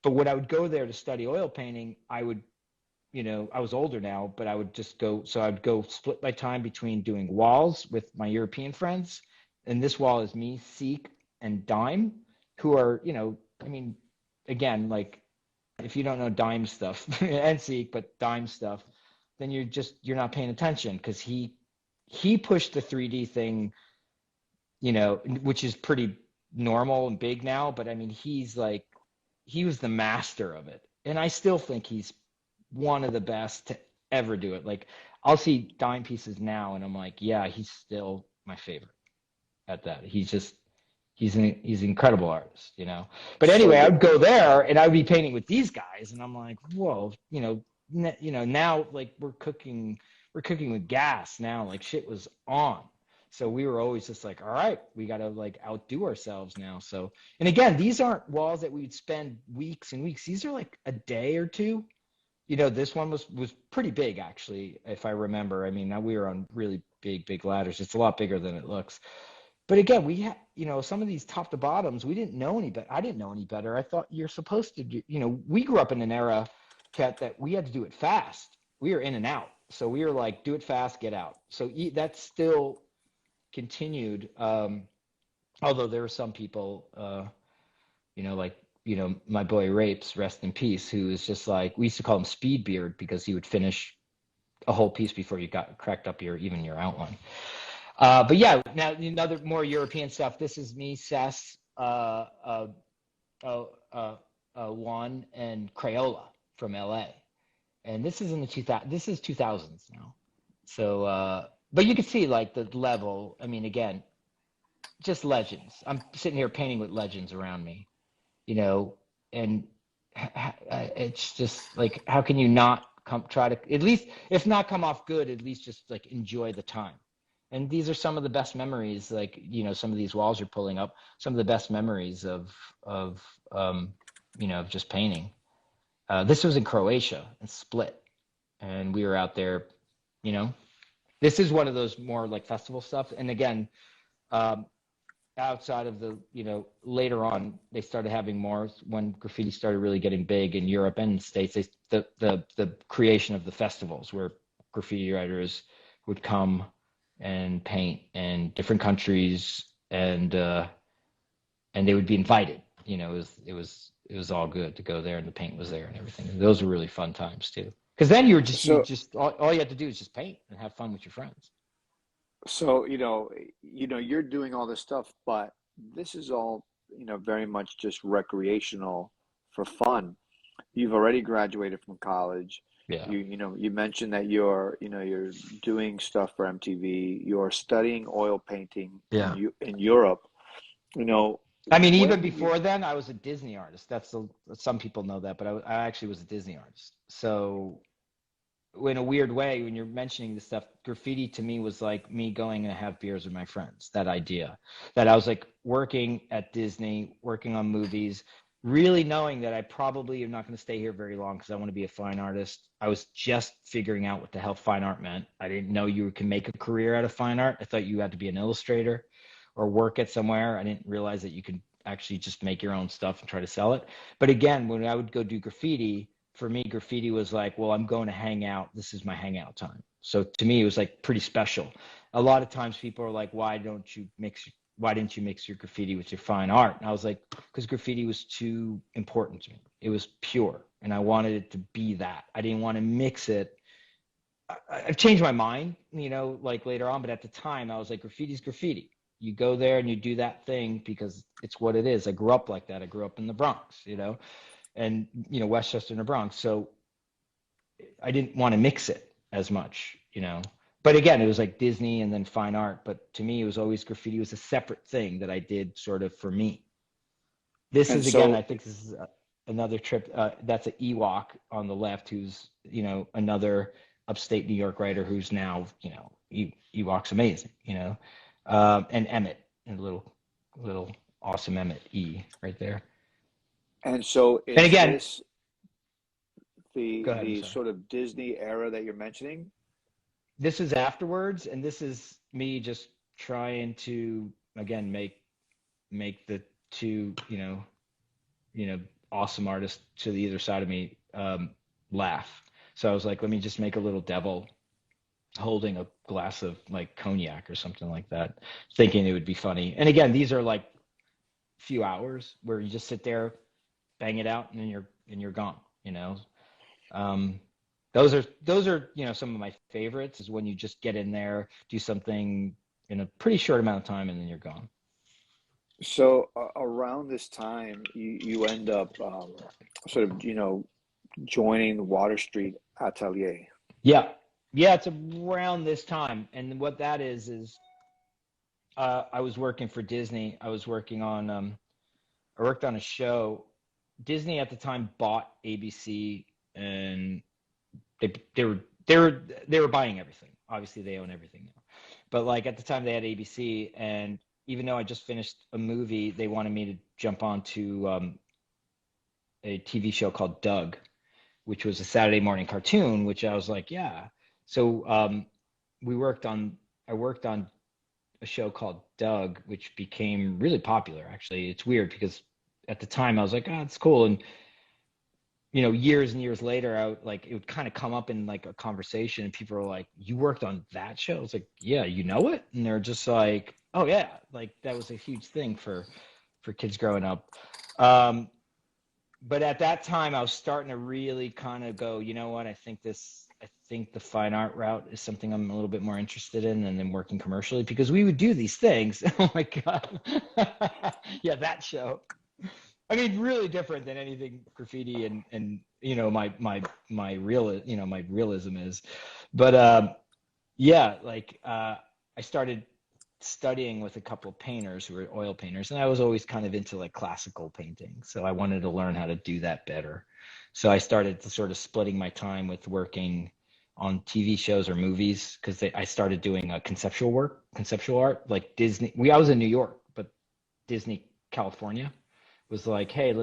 S1: But when I would go there to study oil painting, I was older now, but I would just go. So I'd go split my time between doing walls with my European friends. And this wall is me, Seek, and Dime, who are, again, like if you don't know Dime stuff and Seek, but Dime stuff, then you're not paying attention because he pushed the 3D thing, which is pretty normal and big now. But I mean, he was the master of it. And I still think he's one of the best to ever do it. Like I'll see dime pieces now and I'm like, yeah, he's still my favorite at that. He's an incredible artist, But
S2: So
S1: anyway, I
S2: the
S1: would go there and I would be painting with these guys and I'm like, whoa, now like we're cooking with gas now, like shit was on. So we were always just like, all right, we got to like outdo ourselves now. So, and again, these aren't walls that we'd spend weeks and weeks. These are like a day or two. This one was pretty big actually, if I remember. I mean, now we were on really big ladders. It's a lot bigger than it looks. But again, we had, some of these top to bottoms, we didn't know any better. I didn't know any better. I thought you're supposed to do, we grew up in an era, Kat, that we had to do it fast. We were in and out. So we were like, do it fast, get out. So that still continued. Although there were some people, like, my boy Rapes, rest in peace, who is just like, we used to call him Speed Beard because he would finish a whole piece before you got cracked up even your outline. But yeah, now another more European stuff. This is me, Sess, Juan, and Crayola from LA. And this is in the 2000s. This is 2000s now. So, but you can see like the level. I mean, again, just legends. I'm sitting here painting with legends around me, and it's just like, how can you not try to, at least, if not come off good, at least just like enjoy the time. And these are some of the best memories, like, some of these walls you're pulling up, some of the best memories of just painting. This was in Croatia and Split, and we were out there, this is one of those more like festival stuff. And again, um, outside of the, later on, they started having more when graffiti started really getting big in Europe and the States. The creation of the festivals where graffiti writers would come and paint in different countries, and they would be invited. It was all good to go there, and the paint was there and everything. And those were really fun times too. Because then
S2: so
S1: all you had to do is just paint and have fun with your friends.
S2: so you're doing all this stuff, but this is all very much just recreational for fun. You've already graduated from college.
S1: Yeah.
S2: You mentioned that you're doing stuff for MTV. You're studying oil painting
S1: Yeah.
S2: in Europe. You know,
S1: I mean, even
S2: when you
S1: before then, I was a Disney artist. Some people know that, but I actually was a Disney artist. So, in a weird way, when you're mentioning this stuff, graffiti to me was like me going to have beers with my friends. That idea that I was like working at Disney, working on movies, really knowing that I probably am not going to stay here very long because I want to be a fine artist. I was just figuring out what the hell fine art meant. I didn't know you can make a career out of fine art. I thought you had to be an illustrator or work at somewhere. I didn't realize that you could actually just make your own stuff and try to sell it. But again, when I would go do graffiti, for me, graffiti was like, well, I'm going to hang out. This is my hangout time. So to me, it was like pretty special. A lot of times people are like, why didn't you mix your graffiti with your fine art? And I was like, because graffiti was too important to me. It was pure. And I wanted it to be that. I didn't want to mix it I've changed my mind, you know, like later on, but at the time I was like, graffiti's graffiti. You go there and you do that thing because it's what it is. I grew up like that. I grew up in the Bronx, you know, and you know, Westchester and the Bronx. So I didn't want to mix it as much, you know. But again, it was like Disney and then fine art. But to me, it was always graffiti. It was a separate thing that I did sort of for me. This
S2: And
S1: is again, I
S2: so,
S1: think this is another trip. That's an Ewok on the left, who's you know another upstate New York writer who's now you know Ewok's amazing, you know, and Emmett, and little awesome Emmett E right there.
S2: and so
S1: And
S2: is
S1: again,
S2: this
S1: go ahead. I'm
S2: the
S1: sorry.
S2: sort of Disney era that you're mentioning?
S1: This is afterwards, and this is me just trying to again make the two you know awesome artists to the either side of me laugh. So I was like, let me just make a little devil holding a glass of like cognac or something like that, thinking it would be funny. And again, these are like few hours where you just sit there, bang it out, and then you're gone. You know, um, those are you know some of my favorites is when you just get in there, do something in a pretty short amount of time, and then you're gone.
S2: So around this time, you end up sort of, joining the Water Street Atelier.
S1: Yeah, yeah, it's around this time, and what that is I was working for Disney. I worked on a show. Disney at the time bought ABC, and they they were they were they were buying everything. Obviously, they own everything now. But like at the time, they had ABC, and even though I just finished a movie, they wanted me to jump onto a TV show called Doug, which was a Saturday morning cartoon. Which I was like, yeah. So we worked on. I worked on a show called Doug, which became really popular. Actually, it's weird because at the time I was like, oh, it's cool, and you know, years and years later, I would like it would kind of come up in like a conversation, and people were like, "You worked on that show?" I was like, "Yeah, you know it?" And they're just like, "Oh yeah," like that was a huge thing for kids growing up. Um, but at that time, I was starting to really kind of go, you know what? I think the fine art route is something I'm a little bit more interested in, and then working commercially because we would do these things. Oh my God, yeah, that show. I mean, really different than anything graffiti and you know my real you know my realism is, but yeah, like I started studying with a couple of painters who were oil painters, and I was always kind of into like classical painting, so I wanted to learn how to do that better. So I started to sort of splitting my time with working on TV shows or movies because I started doing conceptual work, conceptual art, like Disney. I was in New York, but Disney California was like, hey,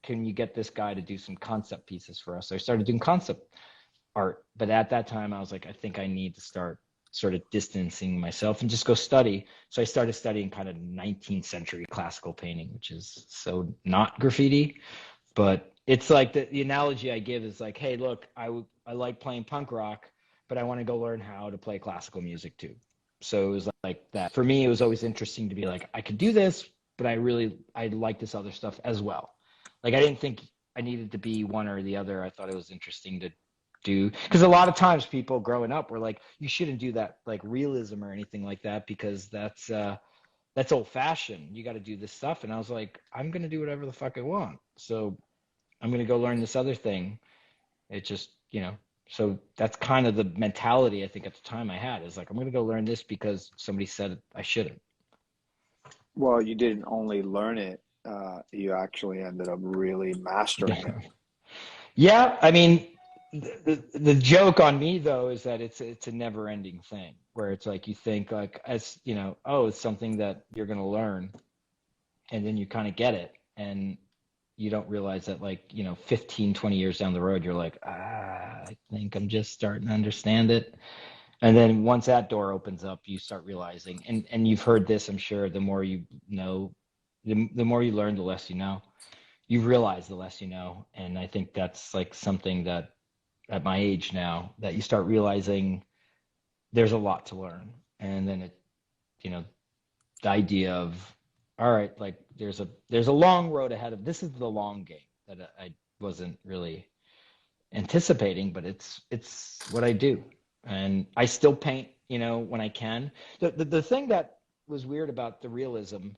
S1: can you get this guy to do some concept pieces for us? So I started doing concept art. But at that time, I was like, I think I need to start sort of distancing myself and just go study. So I started studying kind of 19th century classical painting, which is so not graffiti, but it's like the analogy I give is like, hey, look, I like playing punk rock, but I want to go learn how to play classical music too. So it was like that. For me, it was always interesting to be like, I could do this, but I like this other stuff as well. Like I didn't think I needed to be one or the other. I thought it was interesting to do because a lot of times people growing up were like, you shouldn't do that like realism or anything like that because that's old fashioned. You got to do this stuff. And I was like, I'm gonna do whatever the fuck I want. So I'm gonna go learn this other thing. It just, you know, so that's kind of the mentality I think at the time I had is like, I'm gonna go learn this because somebody said I shouldn't.
S2: Well, you didn't only learn it, you actually ended up really mastering it.
S1: Yeah, I mean, the joke on me though is that it's a never ending thing where it's like you think like as you know, oh, it's something that you're gonna learn, and then you kind of get it, and you don't realize that like you know 15, 20 years down the road you're like I think I'm just starting to understand it, and then once that door opens up you start realizing, and you've heard this I'm sure, the more you know, the more you learn the less you know, you realize the less you know, and I think that's like something that at my age now that you start realizing there's a lot to learn, and then it you know the idea of all right, like there's a long road ahead of this is the long game that I wasn't really anticipating, but it's what I do. And I still paint, when I can. The thing that was weird about the realism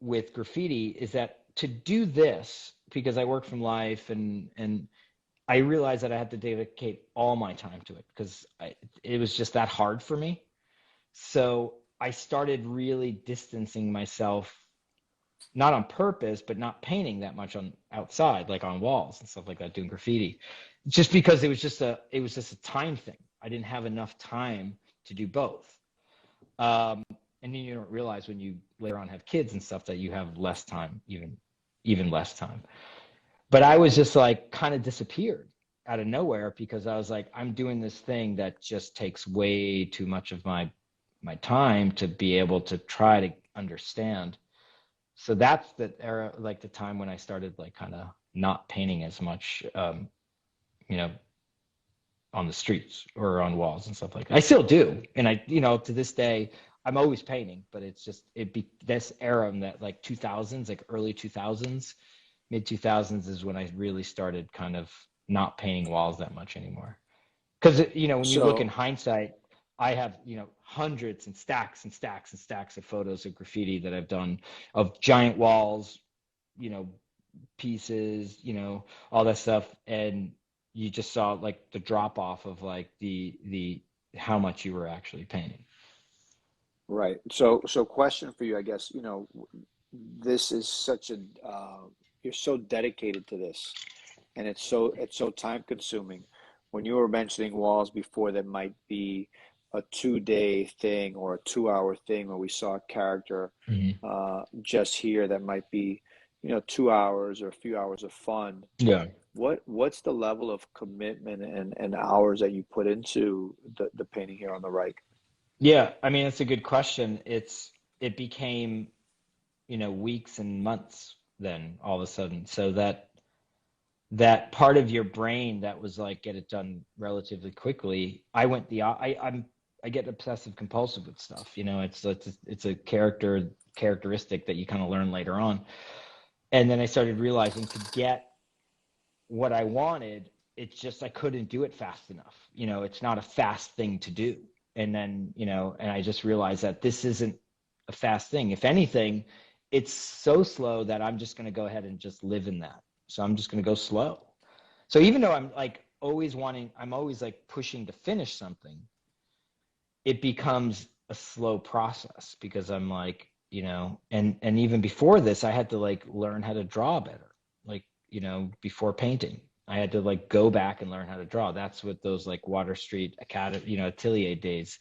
S1: with graffiti is that to do this, because I work from life, and I realized that I had to dedicate all my time to it because it was just that hard for me. So I started really distancing myself, not on purpose, but not painting that much on outside, like on walls and stuff like that, doing graffiti, just because it was just a time thing. I didn't have enough time to do both. Um, and then you don't realize when you later on have kids and stuff that you have less time, even less time. But I was just like kind of disappeared out of nowhere because I was like, I'm doing this thing that just takes way too much of my time to be able to try to understand. So that's the era, like the time when I started like kind of not painting as much, you know, on the streets or on walls and stuff like that. I still do, and to this day, I'm always painting, but it's just it be this era in that like 2000s, like early 2000s, mid 2000s is when I really started kind of not painting walls that much anymore. Because when you look in
S2: So
S1: hindsight, I have hundreds and stacks and stacks and stacks of photos of graffiti that I've done of giant walls, you know, pieces, all that stuff, and you just saw like the drop off of like the how much you were actually painting.
S2: right. So question for you, I guess, this is such a you're so dedicated to this, and it's so time consuming. When you were mentioning walls before, that might be a 2 day thing or a 2 hour thing where we saw a character
S1: Hmm.
S2: just here that might be 2 hours or a few hours of fun.
S1: Yeah.
S2: What's the level of commitment and hours that you put into the painting here on the right?
S1: Yeah, I mean, it's a good question. It became, weeks and months then all of a sudden. So that part of your brain that was like get it done relatively quickly, I went the I get obsessive compulsive with stuff. It's a characteristic that you kind of learn later on. And then I started realizing to get what I wanted, it's just I couldn't do it fast enough. It's not a fast thing to do. And then, and I just realized that this isn't a fast thing. If anything, it's so slow that I'm just going to go ahead and just live in that. So I'm just going to go slow. So even though I'm always like pushing to finish something, it becomes a slow process because I'm like, and even before this, I had to like learn how to draw better. Like, before painting, I had to like go back and learn how to draw. That's what those like Water Street Academy, Atelier days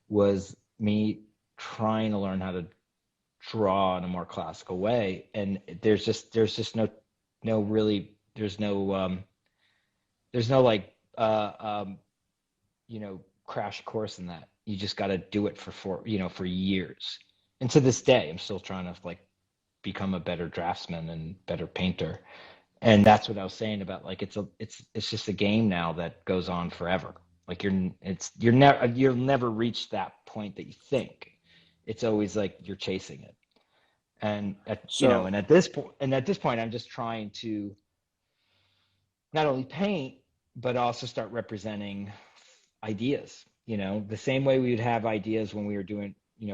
S1: was me trying to learn how to draw in a more classical way. And there's just no really, there's no like, crash course in that. You just got to do it for years. And to this day, I'm still trying to like become a better draftsman and better painter. And that's what I was saying about like it's just a game now that goes on forever. Like you'll never reach that point that you think. It's always like you're chasing it. And
S2: So
S1: at this point I'm just trying to not only paint but also start representing ideas. The same way we would have ideas when we were doing,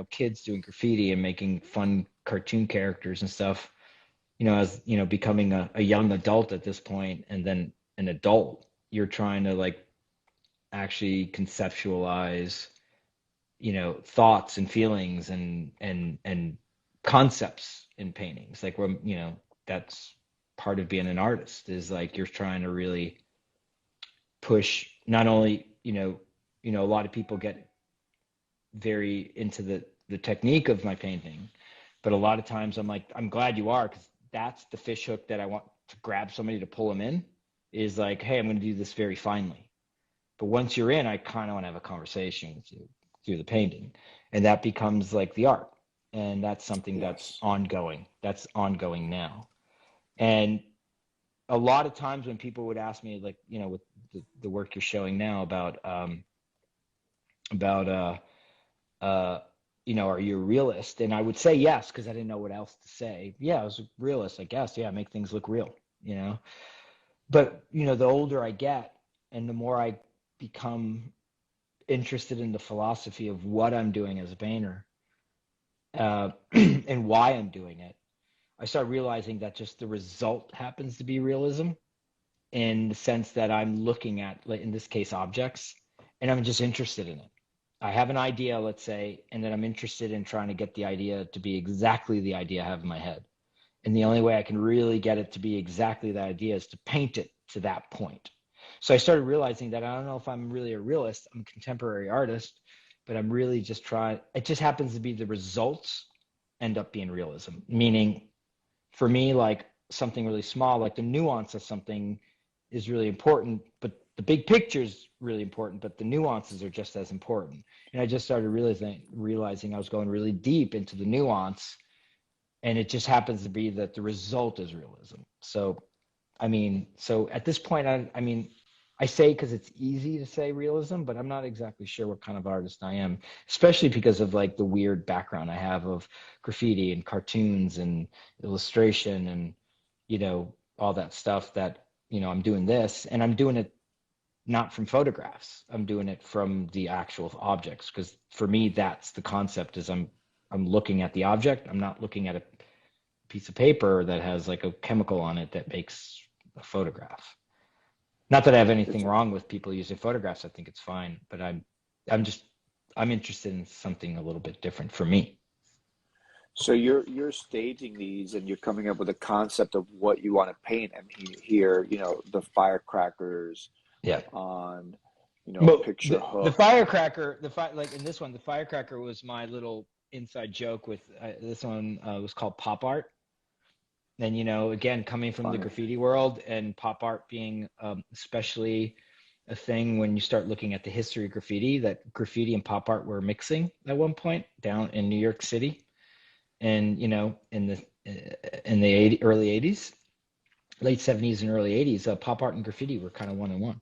S1: kids doing graffiti and making fun cartoon characters and stuff. As becoming a young adult at this point, and then an adult, you're trying to like actually conceptualize, thoughts and feelings and concepts in paintings. Like that's part of being an artist is like you're trying to really push not only a lot of people get very into the technique of my painting, but a lot of times I'm like, I'm glad you are, because that's the fish hook that I want to grab somebody to pull them in, is like, hey, I'm going to do this very finely. But once you're in, I kind of want to have a conversation with you through the painting, and that becomes like the art, and that's something that's
S2: yes.
S1: ongoing. That's ongoing now. And a lot of times when people would ask me, like, with the work you're showing now about uh, are you a realist? And I would say yes, because I didn't know what else to say. Yeah, I was a realist, I guess. Yeah, make things look real, you know. But the older I get, and the more I become interested in the philosophy of what I'm doing as a painter, and why I'm doing it, I start realizing that just the result happens to be realism, in the sense that I'm looking at, like in this case, objects, and I'm just interested in it. I have an idea, let's say, and then I'm interested in trying to get the idea to be exactly the idea I have in my head. And the only way I can really get it to be exactly that idea is to paint it to that point. So I started realizing that I don't know if I'm really a realist. I'm a contemporary artist, but I'm really just trying. It just happens to be the results end up being realism. Meaning, for me, like something really small, like the nuance of something is really important, but the big picture is really important, but the nuances are just as important. And I just started realizing I was going really deep into the nuance, and it just happens to be that the result is realism. So, I mean, so at this point, I mean, I say because it's easy to say realism, but I'm not exactly sure what kind of artist I am, especially because of like the weird background I have of graffiti and cartoons and illustration and, all that stuff that, I'm doing this, and I'm doing it not from photographs. I'm doing it from the actual objects, because for me, that's the concept, is I'm looking at the object. I'm not looking at a piece of paper that has like a chemical on it that makes a photograph. Not that I have anything
S2: It's
S1: wrong with people using photographs. I think it's fine, but I'm just I'm interested in something a little bit different for me.
S2: so you're staging these and you're coming up with a concept of what you want to paint. I mean, here, the firecrackers
S1: Yeah.
S2: on,
S1: Well,
S2: picture
S1: the
S2: hook.
S1: firecracker, like in this one, the firecracker was my little inside joke with this one was called pop art. And again, coming from the
S2: Funny.
S1: graffiti world, and pop art being especially a thing when you start looking at the history of graffiti, that graffiti and pop art were mixing at one point down in New York City, and in the early 80s, late 70s and early 80s, pop art and graffiti were kind of one on one.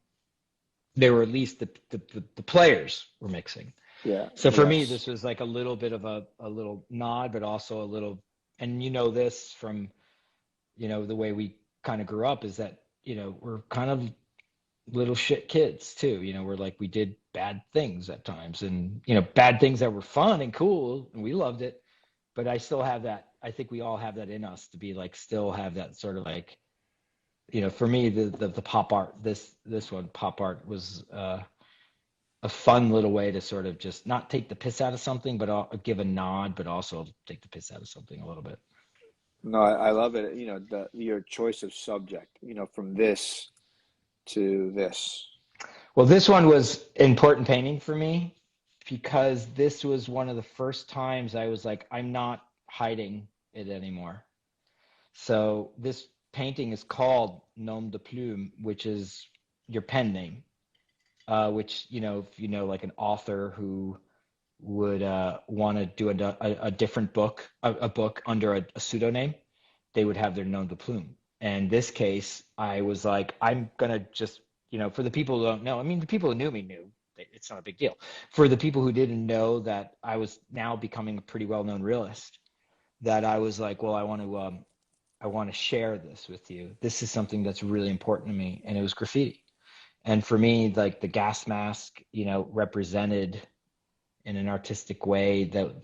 S1: They were, at least the players were mixing.
S2: Yeah.
S1: So for me,
S2: Yes.
S1: this was like a little bit of a little nod, but also a little, and this from the way we kind of grew up, is that we're kind of little shit kids too. We're like, we did bad things at times, and bad things that were fun and cool, and we loved it. But I still have that. I think we all have that in us, to be like, still have that sort of like, for me, the pop art, this one, pop art was a fun little way to sort of just not take the piss out of something, but give a nod, but also take the piss out of something a little bit.
S2: No, I love it. Your choice of subject, from this to this.
S1: Well, this one was important painting for me, because this was one of the first times I was like, I'm not hiding it anymore. So this painting is called Gnome De Plume, which is your pen name, which, if like an author who would want to do a different book, a book under a pseudonym, they would have their Gnome De Plume. And in this case, I was like, I'm going to just, for the people who don't know, I mean, the people who knew me knew. It's not a big deal. For the people who didn't know that I was now becoming a pretty well-known realist, that I was like, well, I want to share this with you. This is something that's really important to me. And it was graffiti. And for me, like the gas mask, represented in an artistic way that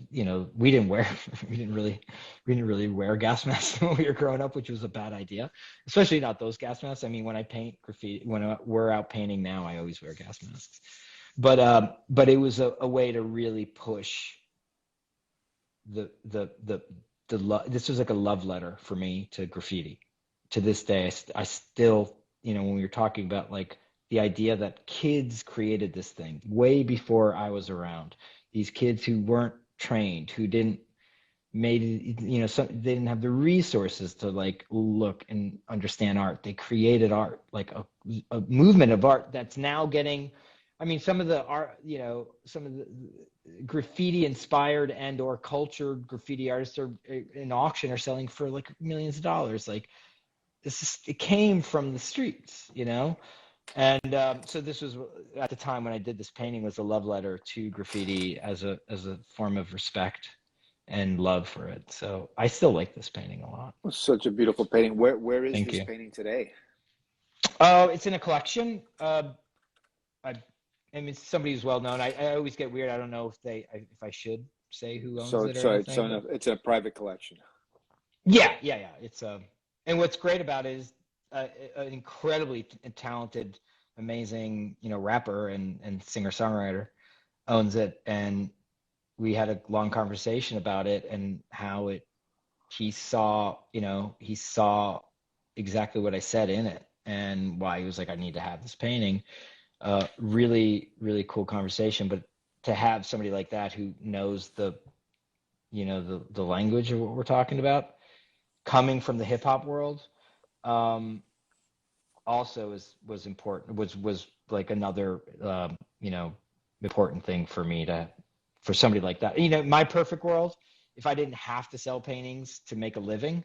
S1: we didn't wear. We didn't really wear gas masks when we were growing up, which was a bad idea, especially not those gas masks. I mean, when I paint graffiti, we're out painting now, I always wear gas masks. But it was a way to really push this was like a love letter for me to graffiti. To this day, I still, when we were talking about like the idea that kids created this thing way before I was around, these kids who weren't trained, who didn't made they didn't have the resources to like look and understand art. They created art, like a movement of art that's now getting, I mean, some of the art, some of the graffiti inspired and or cultured graffiti artists are in auction, are selling for like millions of dollars. Like, it came from the streets, and so this was, at the time when I did this painting, was a love letter to graffiti as a form of respect and love for it. So I still like this painting a lot.
S2: Such a beautiful painting. Where is
S1: Thank
S2: this
S1: you.
S2: painting today?
S1: Oh, it's in a collection. I I mean, somebody who's well known. I always get weird. I don't know if I should say who owns
S2: So
S1: it
S2: it's
S1: or
S2: so it's
S1: anything,
S2: so
S1: but
S2: it's a private collection.
S1: yeah. It's and what's great about it is an incredibly talented, amazing, rapper and singer-songwriter owns it, and we had a long conversation about it and how he saw exactly what I said in it and why he was like, I need to have this painting. Really, really cool conversation. But to have somebody like that who knows the language of what we're talking about, coming from the hip hop world, um, also was important. Was like another important thing for me for somebody like that. My perfect world, if I didn't have to sell paintings to make a living,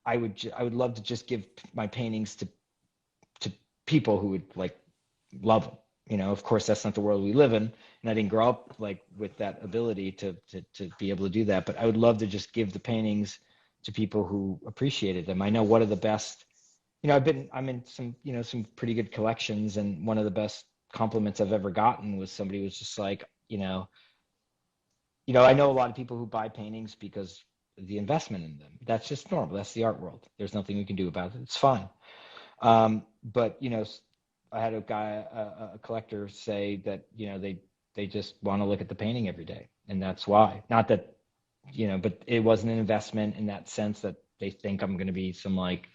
S1: I would love to just give my paintings to people who would like love them. Of course, that's not the world we live in, and I didn't grow up like with that ability to be able to do that. But I would love to just give the paintings to people who appreciated them. I know one of the best. I'm in some pretty good collections, and one of the best compliments I've ever gotten was somebody who was just like, I know a lot of people who buy paintings because of the investment in them. That's just normal. That's the art world. There's nothing we can do about it. It's fine. But I had a guy, a collector, say that they just want to look at the painting every day, and that's why. Not that but it wasn't an investment in that sense that they think I'm going to be some like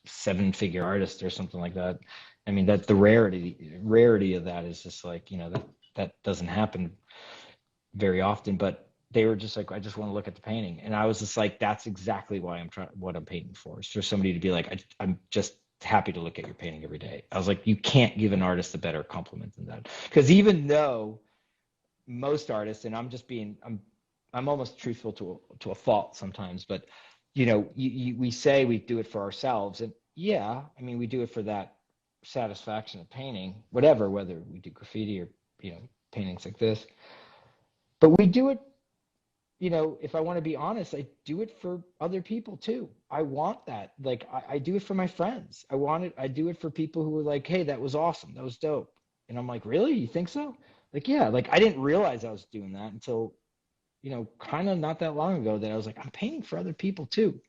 S1: seven-figure artist or something like that. I mean that the rarity of that is just like that doesn't happen very often. But they were just like, I just want to look at the painting, and I was just like, that's exactly why I'm trying what I'm painting for. Is for somebody to be like, I'm just happy to look at your painting every day. I was like, you can't give an artist a better compliment than that, because even though most artists, and I'm almost truthful to a fault sometimes, but we say we do it for ourselves, and yeah, I mean we do it for that satisfaction of painting, whatever, whether we do graffiti or paintings like this, but we do it. If I want to be honest, I do it for other people too. I want that. Like I do it for my friends. I do it for people who are like, hey, that was awesome. That was dope. And I'm like, really? You think so? Like, yeah, like I didn't realize I was doing that until, kind of not that long ago, that I was like, I'm painting for other people too,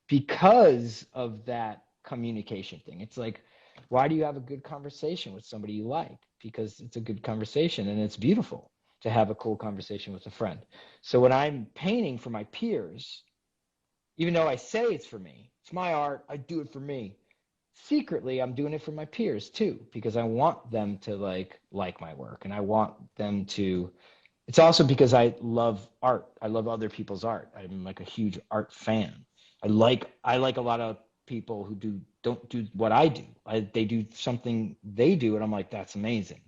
S1: because of that communication thing. It's like, why do you have a good conversation with somebody you like? Because it's a good conversation and it's beautiful to have a cool conversation with a friend. So when I'm painting for my peers, even though I say it's for me, it's my art, I do it for me. Secretly, I'm doing it for my peers too, because I want them to like my work, and I want them to. It's also because I love art. I love other people's art. I'm like a huge art fan. I like a lot of people who don't do what I do. They do something they do, and I'm like, that's amazing.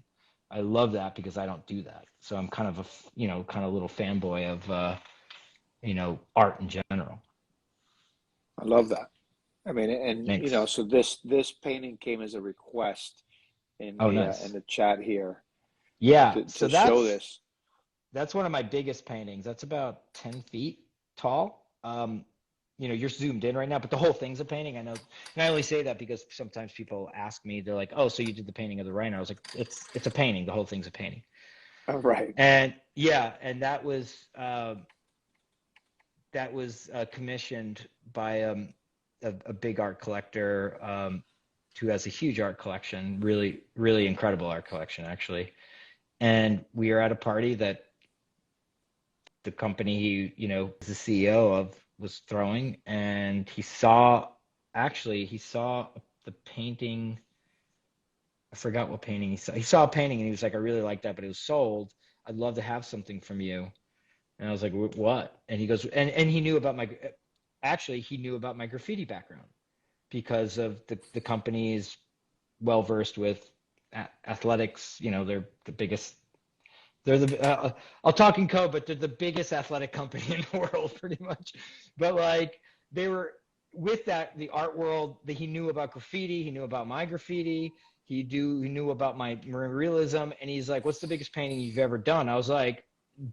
S1: I love that because I don't do that. So I'm kind of kind of little fanboy of art in general.
S2: I love that. I mean, and
S1: Thanks.
S2: so this painting came as a request
S1: Oh,
S2: in
S1: nice.
S2: the chat here
S1: Yeah.
S2: to
S1: So
S2: show
S1: that's
S2: this.
S1: that's one of my biggest paintings. That's about 10 feet tall. You're zoomed in right now, but the whole thing's a painting. I know, and I only say that because sometimes people ask me, they're like, "Oh, so you did the painting of the rhino?" I was like, "It's a painting. The whole thing's a painting."
S2: Right.
S1: And yeah, and that was commissioned by a big art collector who has a huge art collection, really, really incredible art collection, actually. And we are at a party that the company he was the CEO of was throwing, and he saw the painting. I forgot what painting he saw. He saw a painting and he was like, I really like that, but it was sold. I'd love to have something from you. And I was like, what? And he goes, and he knew about he knew about my graffiti background because of the company is well versed with athletics. They're the biggest. They're I'll talk in code, but they're the biggest athletic company in the world, pretty much. But like they were with that, the art world, that he knew about graffiti, he knew about my graffiti, he knew about my realism, and he's like, "What's the biggest painting you've ever done?" I was like,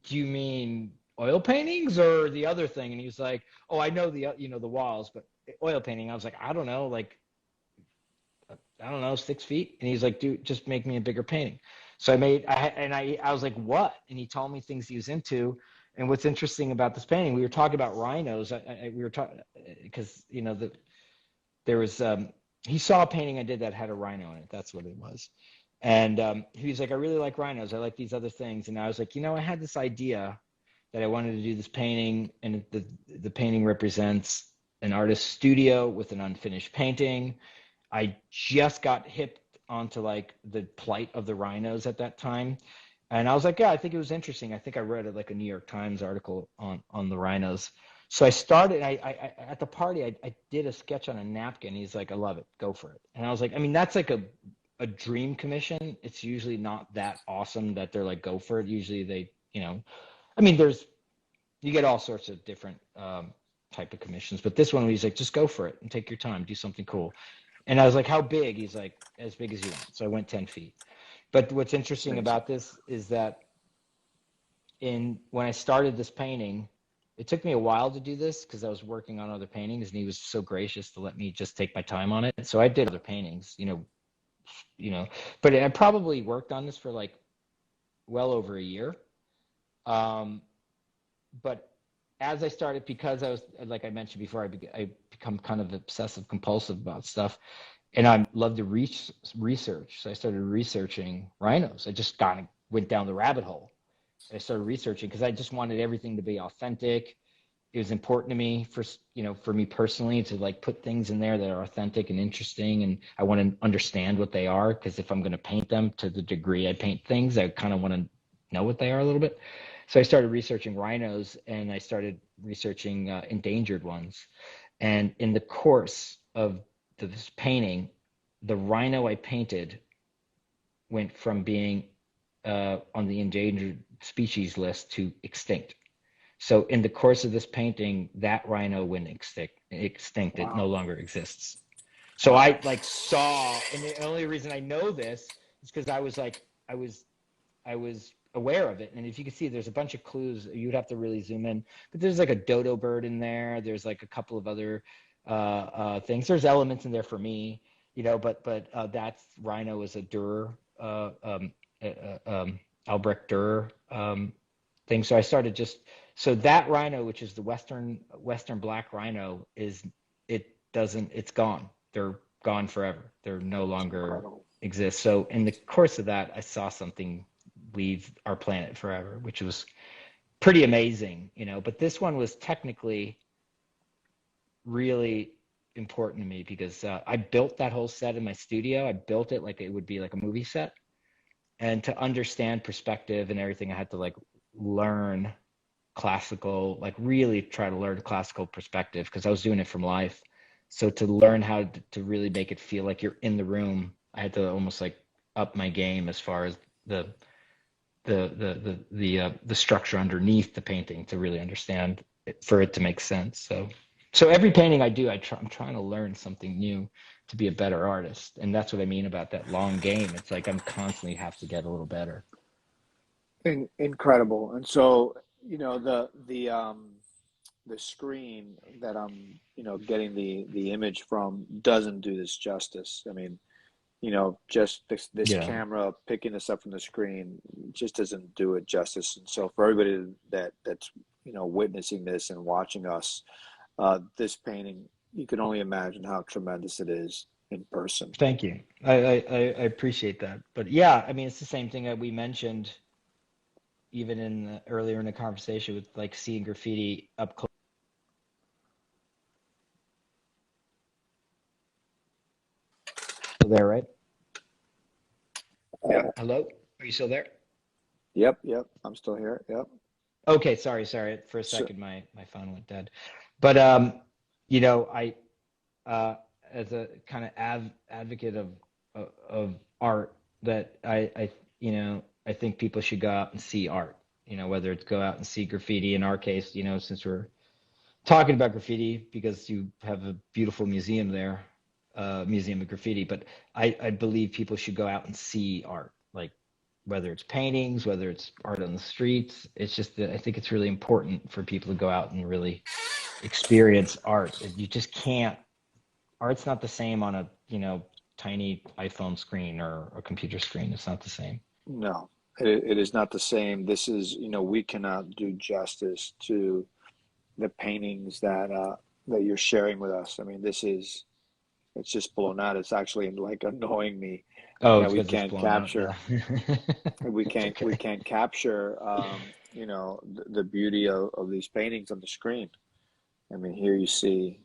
S1: "Do you mean oil paintings or the other thing?" And he was like, "Oh, I know the walls, but oil painting." I was like, "I don't know, like I don't know, 6 feet." And he's like, "Dude, just make me a bigger painting." So I was like, what? And he told me things he was into. And what's interesting about this painting, we were talking about rhinos. We were talking because there was he saw a painting I did that had a rhino in it. That's what it was. And he was like, I really like rhinos. I like these other things. And I was like, I had this idea that I wanted to do this painting, and the painting represents an artist's studio with an unfinished painting. I just got hipped onto like the plight of the rhinos at that time. And I was like, yeah, I think it was interesting. I think I read like a New York Times article on the rhinos. So I started, at the party, I did a sketch on a napkin. He's like, I love it. Go for it. And I was like, I mean, that's like a dream commission. It's usually not that awesome that they're like, go for it. Usually they, I mean, you get all sorts of different type of commissions, but this one, he's like, just go for it and take your time, do something cool. And I was like, how big? He's like, as big as you want. So I went 10 feet. But what's interesting
S2: Amazing.
S1: about this is that when I started this painting, it took me a while to do this because I was working on other paintings, and he was so gracious to let me just take my time on it. So I did other paintings, but I probably worked on this for like well over a year. But as I started, because I was, like I mentioned before, I become kind of obsessive compulsive about stuff, and I love to research. So I started researching rhinos. I just kind of went down the rabbit hole. I started researching because I just wanted everything to be authentic. It was important to me for me personally to like put things in there that are authentic and interesting, and I want to understand what they are, because if I'm going to paint them to the degree I paint things, I kind of want to know what they are a little bit. So I started researching rhinos, and I started researching endangered ones. And in the course of this painting, the rhino I painted went from being on the endangered species list to extinct. So in the course of this painting, that rhino went extinct. It no
S2: Wow.
S1: longer exists. So
S2: Wow.
S1: I like saw, and the only reason I know this is because I was aware of it. And if you can see, there's a bunch of clues. You'd have to really zoom in, but there's like a dodo bird in there. There's like a couple of other things. There's elements in there for me, but that's rhino is a Dürer, Albrecht Dürer thing. So I started so that rhino, which is the Western black rhino, it's gone. They're gone forever. They're no
S2: It's
S1: longer
S2: incredible.
S1: exist. So in the course of that, I saw something leave our planet forever, which was pretty amazing, But this one was technically really important to me because I built that whole set in my studio. I built it like it would be like a movie set. And to understand perspective and everything, I had to like learn classical, like really try to learn classical perspective because I was doing it from life. So to learn how to really make it feel like you're in the room, I had to almost like up my game as far as the structure underneath the painting to really understand it, for it to make sense. So every painting I do, I'm trying to learn something new to be a better artist, and that's what I mean about that long game. It's like I'm constantly have to get a little better.
S2: Incredible. And so, the screen that I'm, getting the image from doesn't do this justice. I mean, just this
S1: Yeah.
S2: camera picking this up from the screen just doesn't do it justice. And so for everybody that's witnessing this and watching us, this painting, you can only imagine how tremendous it is in person.
S1: Thank you. I appreciate that. But yeah, I mean, it's the same thing that we mentioned even earlier in the conversation with like seeing graffiti up close. There, right?
S2: Yeah.
S1: Hello? Are you still there?
S2: Yep. I'm still here. Yep.
S1: Okay, sorry. For a
S2: So,
S1: second, my phone went dead. But I as a kind of advocate of art, that I think people should go out and see art. Whether it's go out and see graffiti. In our case, since we're talking about graffiti, because you have a beautiful museum there, museum of graffiti. But I believe people should go out and see art, like whether it's paintings, whether it's art on the streets. It's just that I think it's really important for people to go out and really experience art. You just can't. Art's not the same on a tiny iPhone screen or a computer screen. It's not the same.
S2: No, it is not the same. This is, we cannot do justice to the paintings that you're sharing with us. I mean, it's just blown out. It's actually like annoying me
S1: Oh,
S2: that
S1: it's because it's blown out. Yeah. It's
S2: we
S1: okay.
S2: can't capture the beauty of these paintings on the screen. I mean, here you see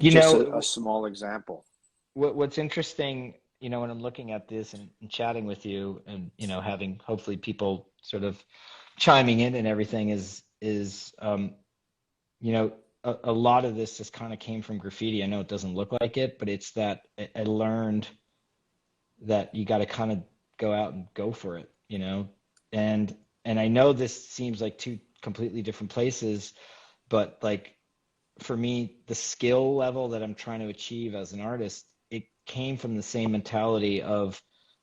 S1: You
S2: just
S1: know,
S2: a small example.
S1: what's interesting, when I'm looking at this and chatting with you and, having hopefully people sort of chiming in and everything is you know, a lot of this just kind of came from graffiti. I know it doesn't look like it, but it's that I learned that you got to kind of go out and go for it, and I know this seems like two completely different places, but like for me, the skill level that I'm trying to achieve as an artist, it came from the same mentality of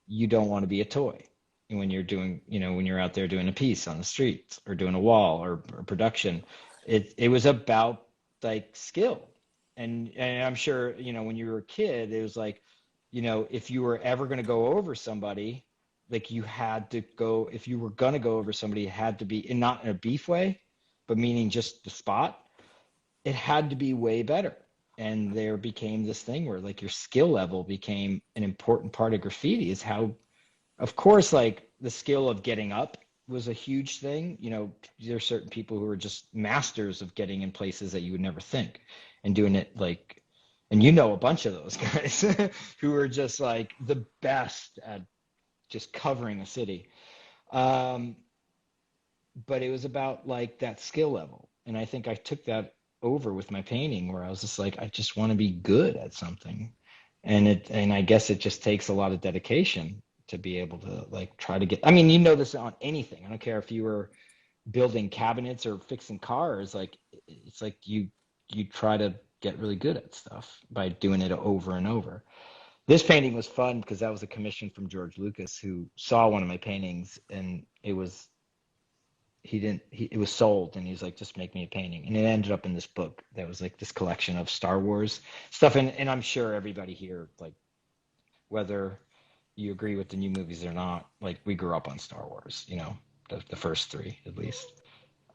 S1: you don't want to be a toy when you're doing, when you're out there doing a piece on the streets or doing a wall or production. It was about like skill. And I'm sure, when you were a kid, it was like, if you were ever going to go over somebody, like you had to go, if you were going to go over somebody, it had to be, and not in a beef way, but meaning just the spot, it had to be way better. And there became this thing where like your skill level became an important part of graffiti is how, of course, like the skill of getting up was a huge thing. There's certain people who are just masters of getting in places that you would never think and doing it like, and a bunch of those guys who are just like the best at just covering a city. Um, but it was about like that skill level. And I think I took that over with my painting where I was just like, I just want to be good at something. And I guess it just takes a lot of dedication to be able to like try to get, I mean, this on anything. I don't care if you were building cabinets or fixing cars, like it's like you try to get really good at stuff by doing it over and over. This painting was fun because that was a commission from George Lucas, who saw one of my paintings, and it was he didn't he it was sold, and he's like, just make me a painting, and it ended up in this book that was like this collection of Star Wars stuff. And I'm sure everybody here, like, whether you agree with the new movies or not, like we grew up on Star Wars, the first three at least.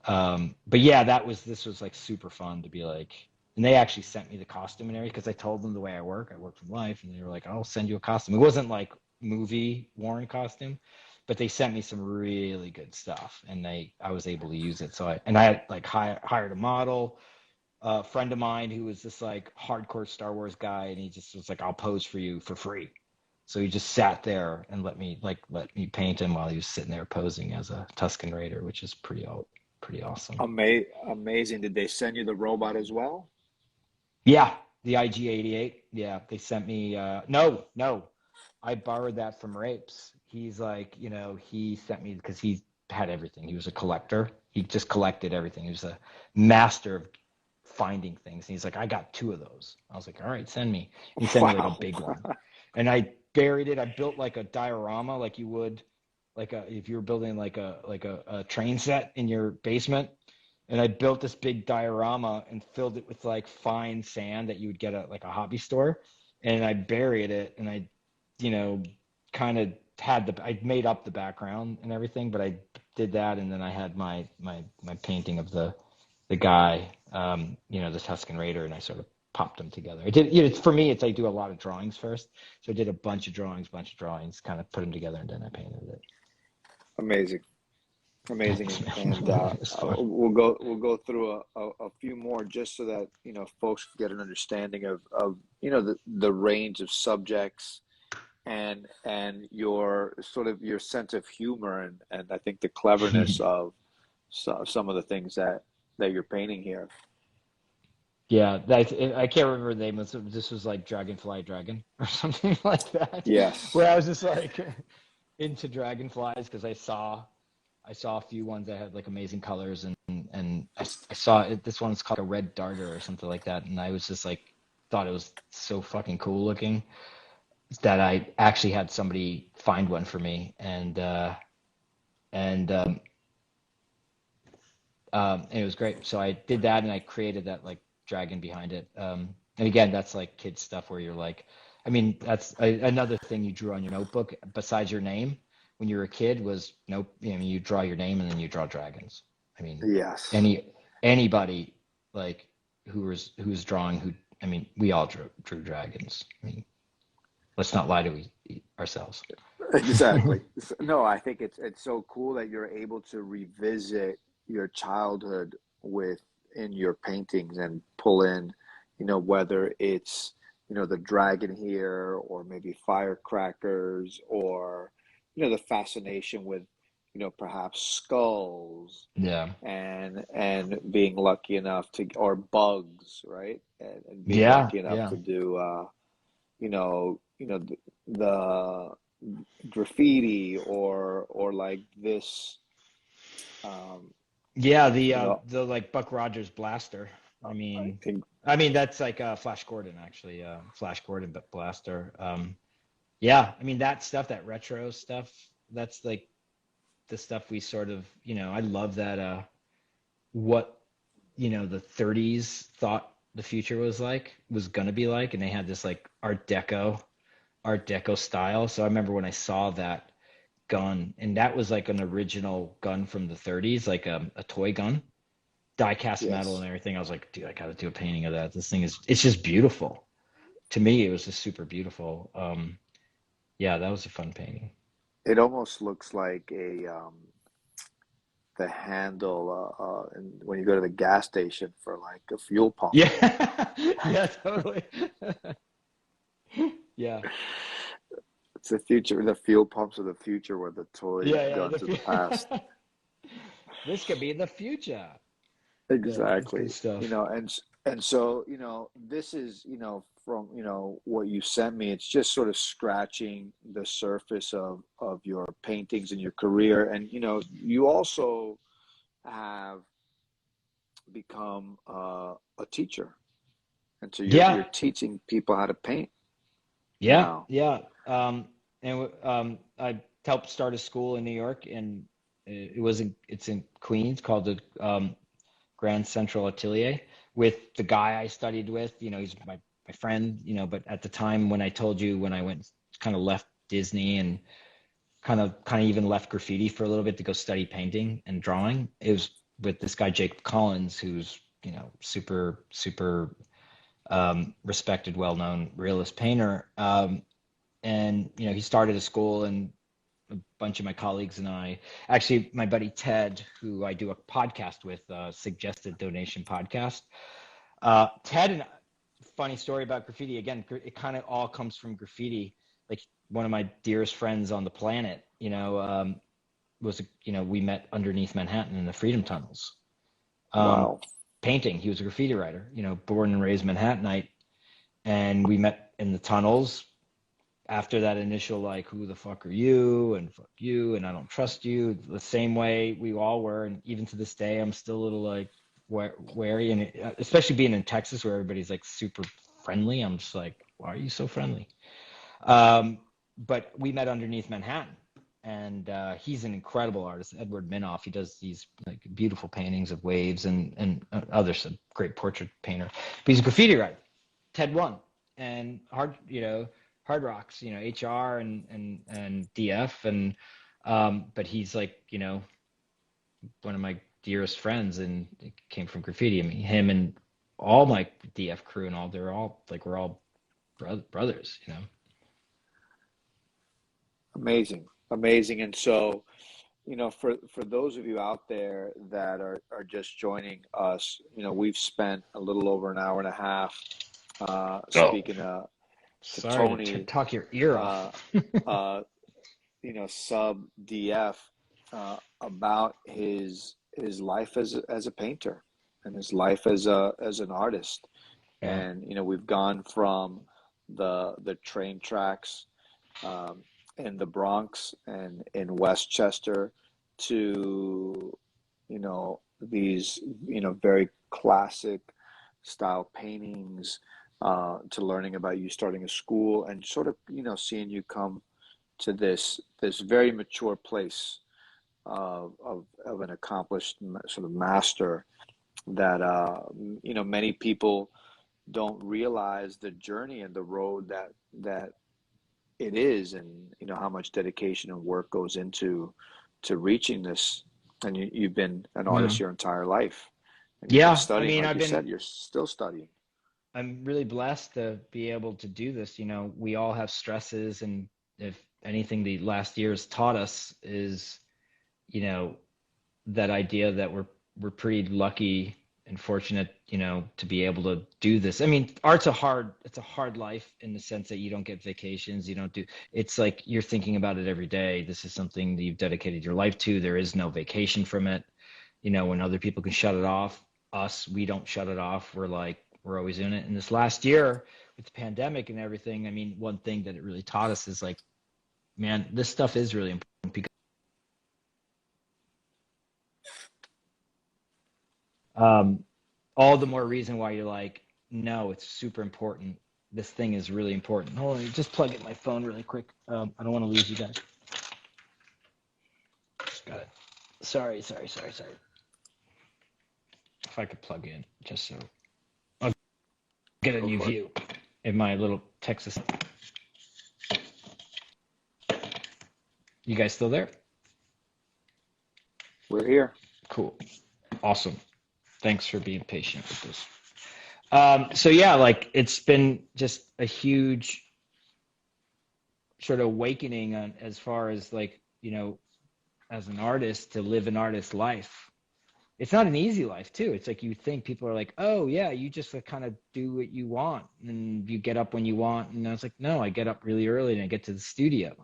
S1: But yeah, this was like super fun to be like, and they actually sent me the costume and everything because I told them the way I work from life, and they were like, I'll send you a costume. It wasn't like movie worn costume, but they sent me some really good stuff, and I was able to use it. I had like hired a model, a friend of mine who was this like hardcore Star Wars guy, and he just was like, I'll pose for you for free. So he just sat there and let me paint him while he was sitting there posing as a Tusken Raider, which is pretty awesome.
S2: Amazing. Did they send you the robot as well?
S1: Yeah, the IG-88. Yeah, they sent me. No, no, I borrowed that from Rapes. He's like, he sent me because he had everything. He was a collector. He just collected everything. He was a master of finding things. And he's like, I got two of those. I was like, all right, send me. He sent me like a
S2: Wow.
S1: big one, and I buried it. I built like a diorama, like you would, like if you were building like a train set in your basement. And I built this big diorama and filled it with like fine sand that you would get at like a hobby store. And I buried it, and I, you know, kind of I made up the background and everything, but I did that. And then I had my painting of the guy, the Tusken Raider, and I sort of popped them together. I did, for me, it's I do a lot of drawings first. So I did a bunch of drawings, kind of put them together, and then I painted it.
S2: Amazing. Amazing.
S1: Thanks,
S2: And
S1: man. It was fun.
S2: we'll go through a few more just so that folks can get an understanding of the range of subjects and your sort of your sense of humor and I think the cleverness of some of the things that you're painting here.
S1: Yeah, I can't remember the name. This was like Dragonfly Dragon or something like that, where
S2: Yes.
S1: I was just like into dragonflies because I saw a few ones that had like amazing colors, and I saw it, this one's called a red darter or something like that, and I was just like thought it was so fucking cool looking that I actually had somebody find one for me, and it was great. So I did that, and I created that like dragon behind it. And again, that's like kid stuff where you're like, I mean, that's another thing you drew on your notebook besides your name when you were a kid was nope. I mean, you draw your name and then you draw dragons. I mean,
S2: Yes.
S1: any anybody like who's drawing who. I mean, we all drew dragons. I mean, let's not lie to ourselves.
S2: Exactly. No, I think it's so cool that you're able to revisit your childhood with in your paintings and pull in, whether it's, the dragon here or maybe firecrackers or, the fascination with, perhaps skulls
S1: Yeah.
S2: and being lucky enough to or bugs, right? And being
S1: Yeah.
S2: lucky enough
S1: Yeah.
S2: to do the graffiti or like this um
S1: Yeah,
S2: you know
S1: the like Buck Rogers blaster. I
S2: I
S1: mean,
S2: think
S1: that's like Flash Gordon actually. Flash Gordon, but blaster. Yeah, I mean that stuff, that retro stuff. That's like the stuff we sort of, I love that. What the 30s thought the future was gonna be like, and they had this like Art Deco style. So I remember when I saw that gun, and that was like an original gun from the 30s, like a toy gun die cast metal and
S2: yes,
S1: everything. I was like, dude, I gotta do a painting of that. This thing it's just beautiful. To me, it was just super beautiful. Yeah, that was a fun painting.
S2: it almost looks like a the handle and when you go to the gas station for like a fuel pump.
S1: Yeah, yeah, totally. Yeah,
S2: It's the future. The fuel pumps of the future were the toy
S1: yeah,
S2: guns of the past.
S1: yeah. This could be the future. Yeah, that's good
S2: Exactly.
S1: stuff.
S2: And so, this is, from, what you sent me, it's just sort of scratching the surface of your paintings and your career. And, you also have become a teacher. And so you're
S1: Yeah,
S2: teaching people how to paint
S1: yeah,
S2: now.
S1: yeah. I helped start a school in New York, and it's in Queens called the Grand Central Atelier with the guy I studied with. He's my friend, but at the time when I told you when I went kind of left Disney and kind of even left graffiti for a little bit to go study painting and drawing, it was with this guy Jake Collins, who's super super respected, well-known realist painter. And he started a school, and a bunch of my colleagues and I, actually my buddy Ted, who I do a podcast with, Suggested Donation Podcast. Ted and funny story about graffiti. Again, it kind of all comes from graffiti. Like one of my dearest friends on the planet, we met underneath Manhattan in the Freedom Tunnels, um,
S2: Wow.
S1: painting. He was a graffiti writer, born and raised Manhattanite, and we met in the tunnels after that initial like, who the fuck are you, and fuck you, and I don't trust you, the same way we all were. And even to this day I'm still a little like wary, and especially being in Texas where everybody's like super friendly, I'm just like, why are you so friendly? But we met underneath Manhattan, and he's an incredible artist, Edward Minoff. He does these like beautiful paintings of waves, and others, a great portrait painter, but he's a graffiti writer. Ted won, and hard rocks, HR and DF, and but he's like, one of my dearest friends, and it came from graffiti. I mean, him and all my DF crew and all, they're all like, we're all brothers.
S2: Amazing. Amazing. And so, for those of you out there that are just joining us, we've spent a little over an hour and a half
S1: Oh,
S2: speaking to
S1: sorry to
S2: Tony,
S1: talk your ear
S2: uh,
S1: off.
S2: uh, sub DF, about his life as a painter and his life as an artist.
S1: Yeah.
S2: And we've gone from the train tracks um, in the Bronx and in Westchester to these very classic style paintings, to learning about you starting a school and sort of seeing you come to this very mature place of an accomplished sort of master that many people don't realize the journey and the road that it is, and how much dedication and work goes into to reaching this. And you've been an
S1: Yeah.
S2: artist your entire life, and you've been
S1: Yeah. I
S2: studying,
S1: mean,
S2: like you said, you're still studying.
S1: I'm really blessed to be able to do this. You know, we all have stresses, and if anything the last year has taught us is, you know, that idea that we're pretty lucky and fortunate, to be able to do this. I mean, it's a hard life in the sense that you don't get vacations, you don't do, it's like you're thinking about it every day. This is something that you've dedicated your life to. There is no vacation from it. When other people can shut it off, we don't shut it off. We're always in it. And this last year with the pandemic and everything, I mean, one thing that it really taught us is like, man, this stuff is really important because um, all the more reason why you're like, no, it's super important. This thing is really important. Hold on, just plug in my phone really quick. I don't want to lose you guys. Got it. Sorry. If I could plug in, just so I'll get a
S2: Go
S1: new
S2: for it.
S1: view in my little Texas. You guys still there?
S2: We're here.
S1: Cool. Awesome. Thanks for being patient with this. So yeah, like it's been just a huge sort of awakening on as far as like, as an artist to live an artist life. It's not an easy life too. It's like you think people are like, oh yeah, you just like, kind of do what you want and you get up when you want. And I was like, no, I get up really early and I get to the studio.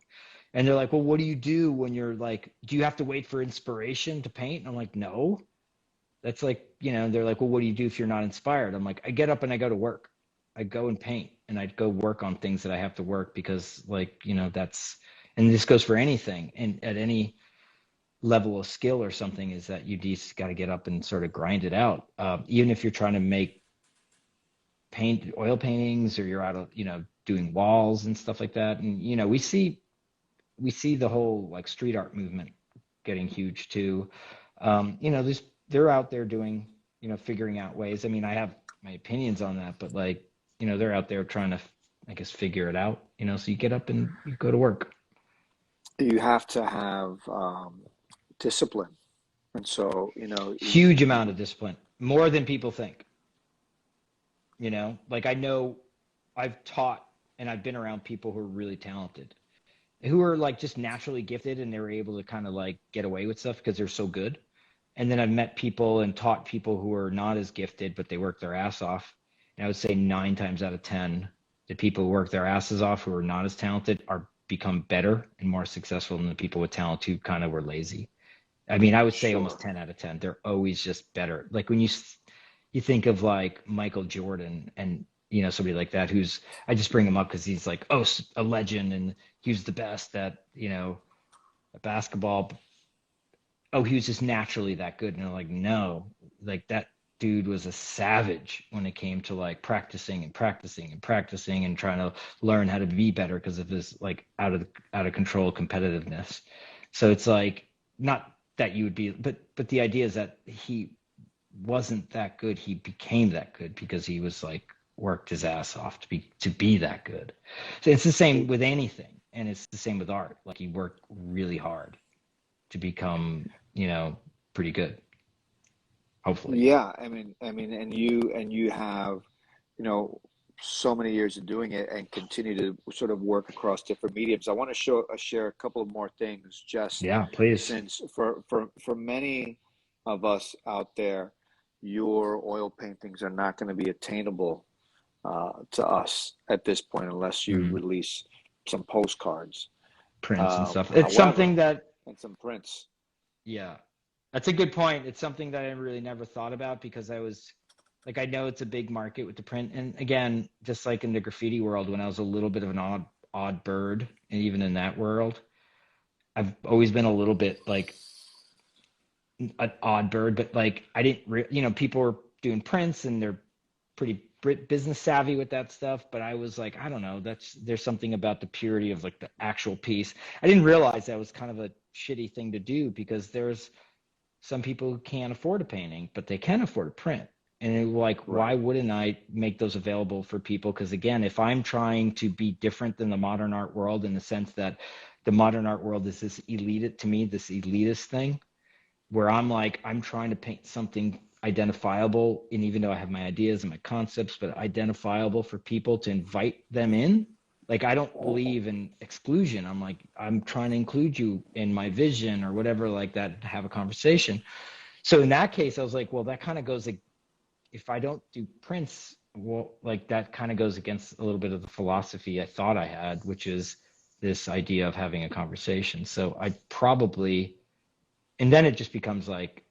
S1: And they're like, well, what do you do when you're like, do you have to wait for inspiration to paint? And I'm like, no. That's like, they're like, well, what do you do if you're not inspired? I'm like, I get up and I go to work. I go and paint and I'd go work on things that I have to work because like, and this goes for anything and at any level of skill or something is that you just got to get up and sort of grind it out. Even if you're trying to make oil paintings or you're out of, doing walls and stuff like that. And, we see the whole like street art movement getting huge too. They're out there doing, figuring out ways. I mean, I have my opinions on that, but like, they're out there trying to, I guess, figure it out, so you get up and you go to work.
S2: You have to have discipline, and so
S1: Huge amount of discipline, more than people think, like I know I've taught and I've been around people who are really talented, who are like just naturally gifted and they were able to kind of like get away with stuff because they're so good. And then I've met people and taught people who are not as gifted, but they work their ass off. And I would say 9 times out of 10, the people who work their asses off who are not as talented are become better and more successful than the people with talent who kind of were lazy. I mean, I would say almost
S2: sure.
S1: 10 out of 10. They're always just better. Like when you think of like Michael Jordan and somebody like that who's I just bring him up because he's like a legend and he was the best at at basketball. Oh, he was just naturally that good. And they're like, no, like that dude was a savage when it came to like practicing and trying to learn how to be better because of his like out of control competitiveness. So it's like not that you would be, but the idea is that he wasn't that good. He became that good because he was like worked his ass off to be that good. So it's the same with anything, and it's the same with art. Like he worked really hard to become, pretty good, hopefully.
S2: Yeah, and you have, you know, so many years of doing it and continue to sort of work across different mediums. I want to share a couple of more things, just
S1: Yeah, please.
S2: since for many of us out there, your oil paintings are not going to be attainable to us at this point unless you
S1: Mhm.
S2: release some postcards.
S1: Prints and stuff. It's
S2: However,
S1: something that,
S2: and some prints.
S1: yeah, that's a good point. It's something that I really never thought about because I know it's a big market with the print. And again, just like in the graffiti world, when I was a little bit of an odd bird, and even in that world, I've always been a little bit like an odd bird, but like I didn't, people were doing prints and they're pretty business savvy with that stuff. But I was like, I don't know, there's something about the purity of like the actual piece. I didn't realize that was kind of a shitty thing to do because there's some people who can't afford a painting, but they can afford a print. And it, like, why
S2: Right.
S1: wouldn't I make those available for people? Because again, if I'm trying to be different than the modern art world in the sense that the modern art world is this elite, to me, this elitist thing, where I'm like, I'm trying to paint something identifiable, and even though I have my ideas and my concepts, but identifiable for people to invite them in. Like, I don't believe in exclusion. I'm like, I'm trying to include you in my vision or whatever, like that, to have a conversation. So in that case, I was like, well, that kind of goes, like, if I don't do prints, well, like that kind of goes against a little bit of the philosophy I thought I had, which is this idea of having a conversation. So I probably, and then it just becomes like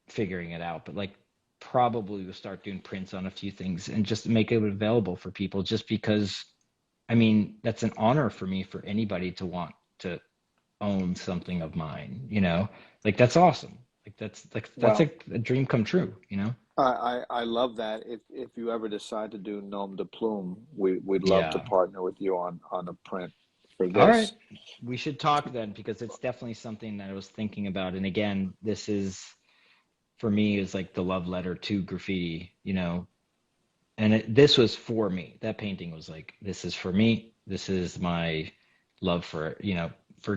S1: figuring it out, but like probably we'll start doing prints on a few things and just make it available for people, just because, I mean, that's an honor for me, for anybody to want to own something of mine, like that's awesome. Like that's
S2: Well,
S1: a dream come true.
S2: I love that. If you ever decide to do Gnome De Plume, we'd love to
S1: Yeah.
S2: partner with you on a print for
S1: All right.
S2: this.
S1: We should talk then, because it's definitely something that I was thinking about. And again, this is, for me, is like the love letter to graffiti. And this was for me. That painting was like, this is for me. This is my love for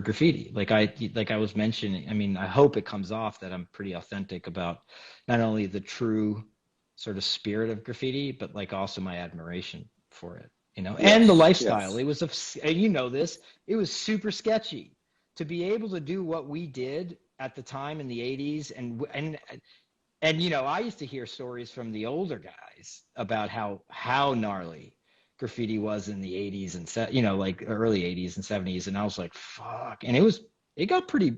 S1: graffiti. Like I was mentioning, I mean, I hope it comes off that I'm pretty authentic about not only the true sort of spirit of graffiti, but like also my admiration for it, and the
S2: Yes,
S1: lifestyle.
S2: yes.
S1: It was and this, it was super sketchy to be able to do what we did at the time in the 80s. And I used to hear stories from the older guys about how gnarly graffiti was in the 80s and like early 80s and 70s, and I was like, fuck. And it got pretty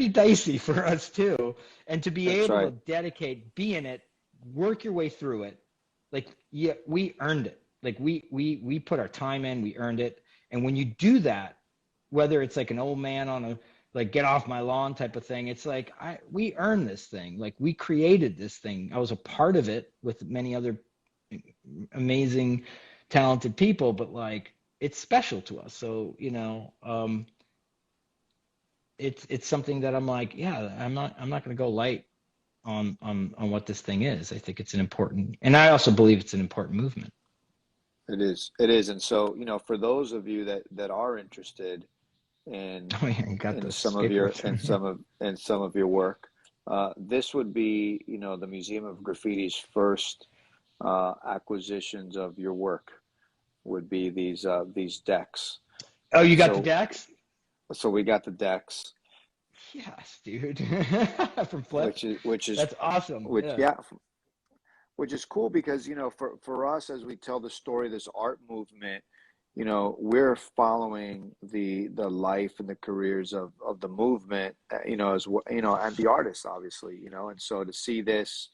S1: dicey for us too. And to be
S2: That's
S1: able to
S2: right.
S1: be in it, work your way through it, like, yeah, we earned it. Like we put our time in, we earned it. And when you do that, whether it's like an old man on a, like, get off my lawn type of thing, it's like, we earned this thing. Like, we created this thing. I was a part of it with many other amazing, talented people, but like, it's special to us. So, it's something that I'm like, yeah, I'm not going to go light on what this thing is. I think it's an important, and I also believe it's an important movement.
S2: It is. It is. And so, for those of you that are interested
S1: Oh yeah, you got
S2: in
S1: the
S2: some of your
S1: skateboards. Yeah.
S2: in some of your work, this would be, the Museum of Graffiti's first acquisitions of your work would be these decks.
S1: Oh,
S2: And
S1: you got the
S2: so
S1: decks?
S2: we got the decks,
S1: Yes, dude. From Flip.
S2: which is
S1: That's awesome.
S2: which
S1: Yeah.
S2: yeah, which is cool because for us, as we tell the story of this art movement, we're following the life and the careers of the movement, as well, and the artists, obviously, and so to see this,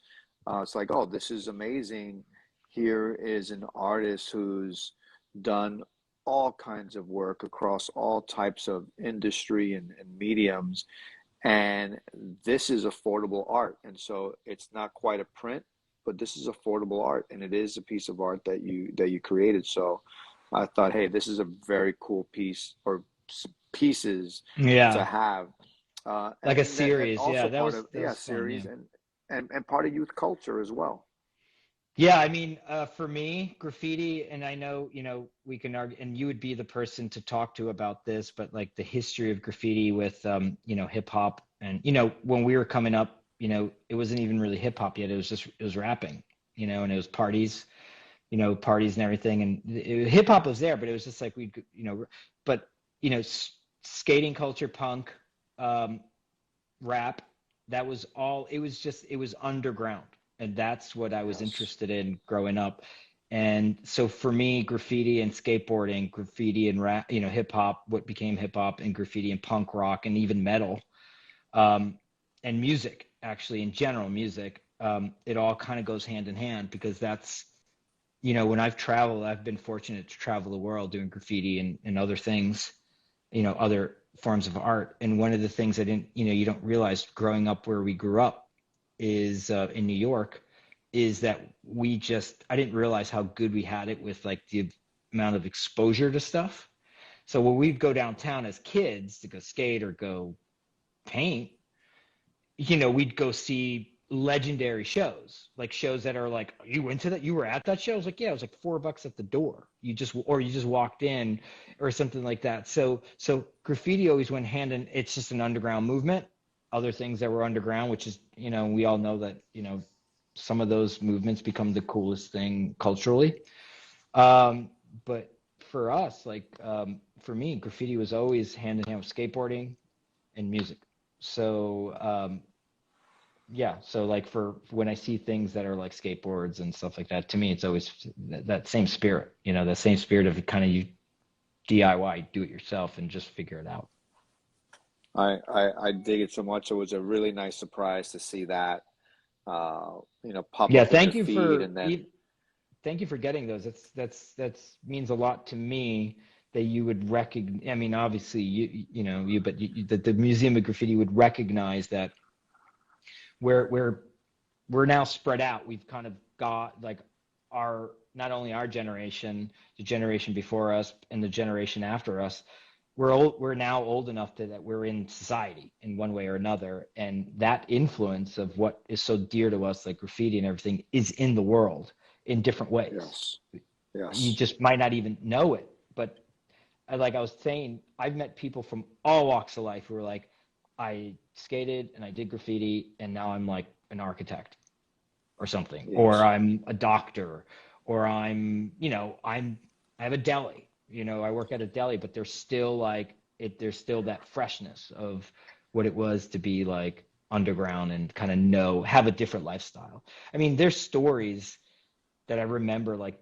S2: it's like, oh, this is amazing. Here is an artist who's done all kinds of work across all types of industry and mediums, and this is affordable art. And so it's not quite a print, but this is affordable art, and it is a piece of art that you created. So I thought, hey, this is a very cool piece, or pieces to
S1: Yeah.
S2: have,
S1: Like a
S2: and that and
S1: series. Yeah,
S2: also
S1: that
S2: part
S1: was
S2: of,
S1: that was fun. Yeah.
S2: series, and part of youth culture as well.
S1: Yeah, I mean, for me, graffiti, and I know, we can argue, and you would be the person to talk to about this, but like the history of graffiti with, hip hop, and, when we were coming up, it wasn't even really hip hop yet. It was rapping, and it was parties, parties and everything. And hip hop was there, but it was just like but, skating culture, punk, um, rap, that was all, it was underground. And that's what I was
S2: Yes.
S1: interested in growing up. And so for me, graffiti and skateboarding, graffiti and rap, hip hop, what became hip hop, and graffiti and punk rock and even metal, um, and music, actually, in general, music, it all kind of goes hand in hand, because that's, when I've traveled, I've been fortunate to travel the world doing graffiti and other things, other forms of art. And one of the things I didn't, you don't realize growing up where we grew up is, in New York, is that I didn't realize how good we had it with like the amount of exposure to stuff. So when we'd go downtown as kids to go skate or go paint, we'd go see legendary shows, like shows that are like, you went to that, you were at that show. I was like, yeah, it was like $4 at the door. You just walked in or something like that. So graffiti always went hand in, it's just an underground movement. Other things that were underground, which is, we all know that, some of those movements become the coolest thing culturally. But for us, like, for me, graffiti was always hand in hand with skateboarding and music. So, yeah, so like for when I see things that are like skateboards and stuff like that, to me, it's always that same spirit, that same spirit of kind of you DIY, do it yourself and just figure it out.
S2: I dig it so much. It was a really nice surprise to see that, pop
S1: Yeah,
S2: up in your feed, and then
S1: thank you for getting those. That's means a lot to me that you would recognize. I mean, obviously but the Museum of Graffiti would recognize that we're we're now spread out. We've kind of got like our not only our generation, the generation before us, and the generation after us. We're now old enough that we're in society in one way or another, and that influence of what is so dear to us, like graffiti and everything, is in the world in different ways.
S2: yes,
S1: You
S2: yes.
S1: just might not even know it, but like I was saying, I've met people from all walks of life who are like, I skated and I did graffiti, and now I'm like an architect or something, or
S2: Yes.
S1: I'm a doctor, or I have a deli. I work at a deli, but there's still like there's still that freshness of what it was to be like underground and kind of have a different lifestyle. I mean, there's stories that I remember, like,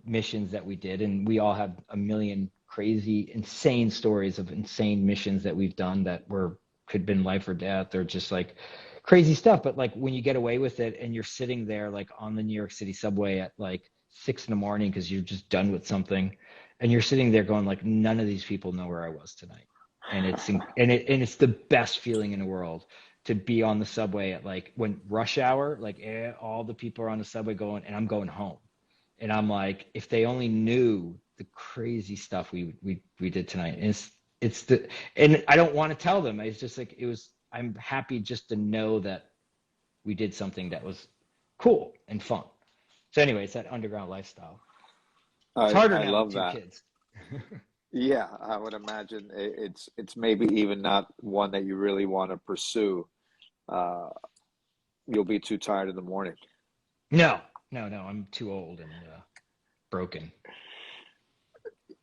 S1: missions that we did, and we all have a million crazy, insane stories of insane missions that we've done that could have been life or death or just like crazy stuff. But like when you get away with it and you're sitting there like on the New York City subway at like 6 in the morning because you're just done with something, and you're sitting there going like, none of these people know where I was tonight, and it's the best feeling in the world to be on the subway at like when rush hour, like all the people are on the subway going, and I'm going home. And I'm like, if they only knew the crazy stuff we did tonight. And and I don't want to tell them. It's just like I'm happy just to know that we did something that was cool and fun. So anyway, it's that underground lifestyle. It's harder
S2: I
S1: now with
S2: love
S1: two
S2: that.
S1: kids.
S2: Yeah, I would imagine it's maybe even not one that you really want to pursue. Uh, you'll be too tired in the morning.
S1: No, no, I'm too old and broken.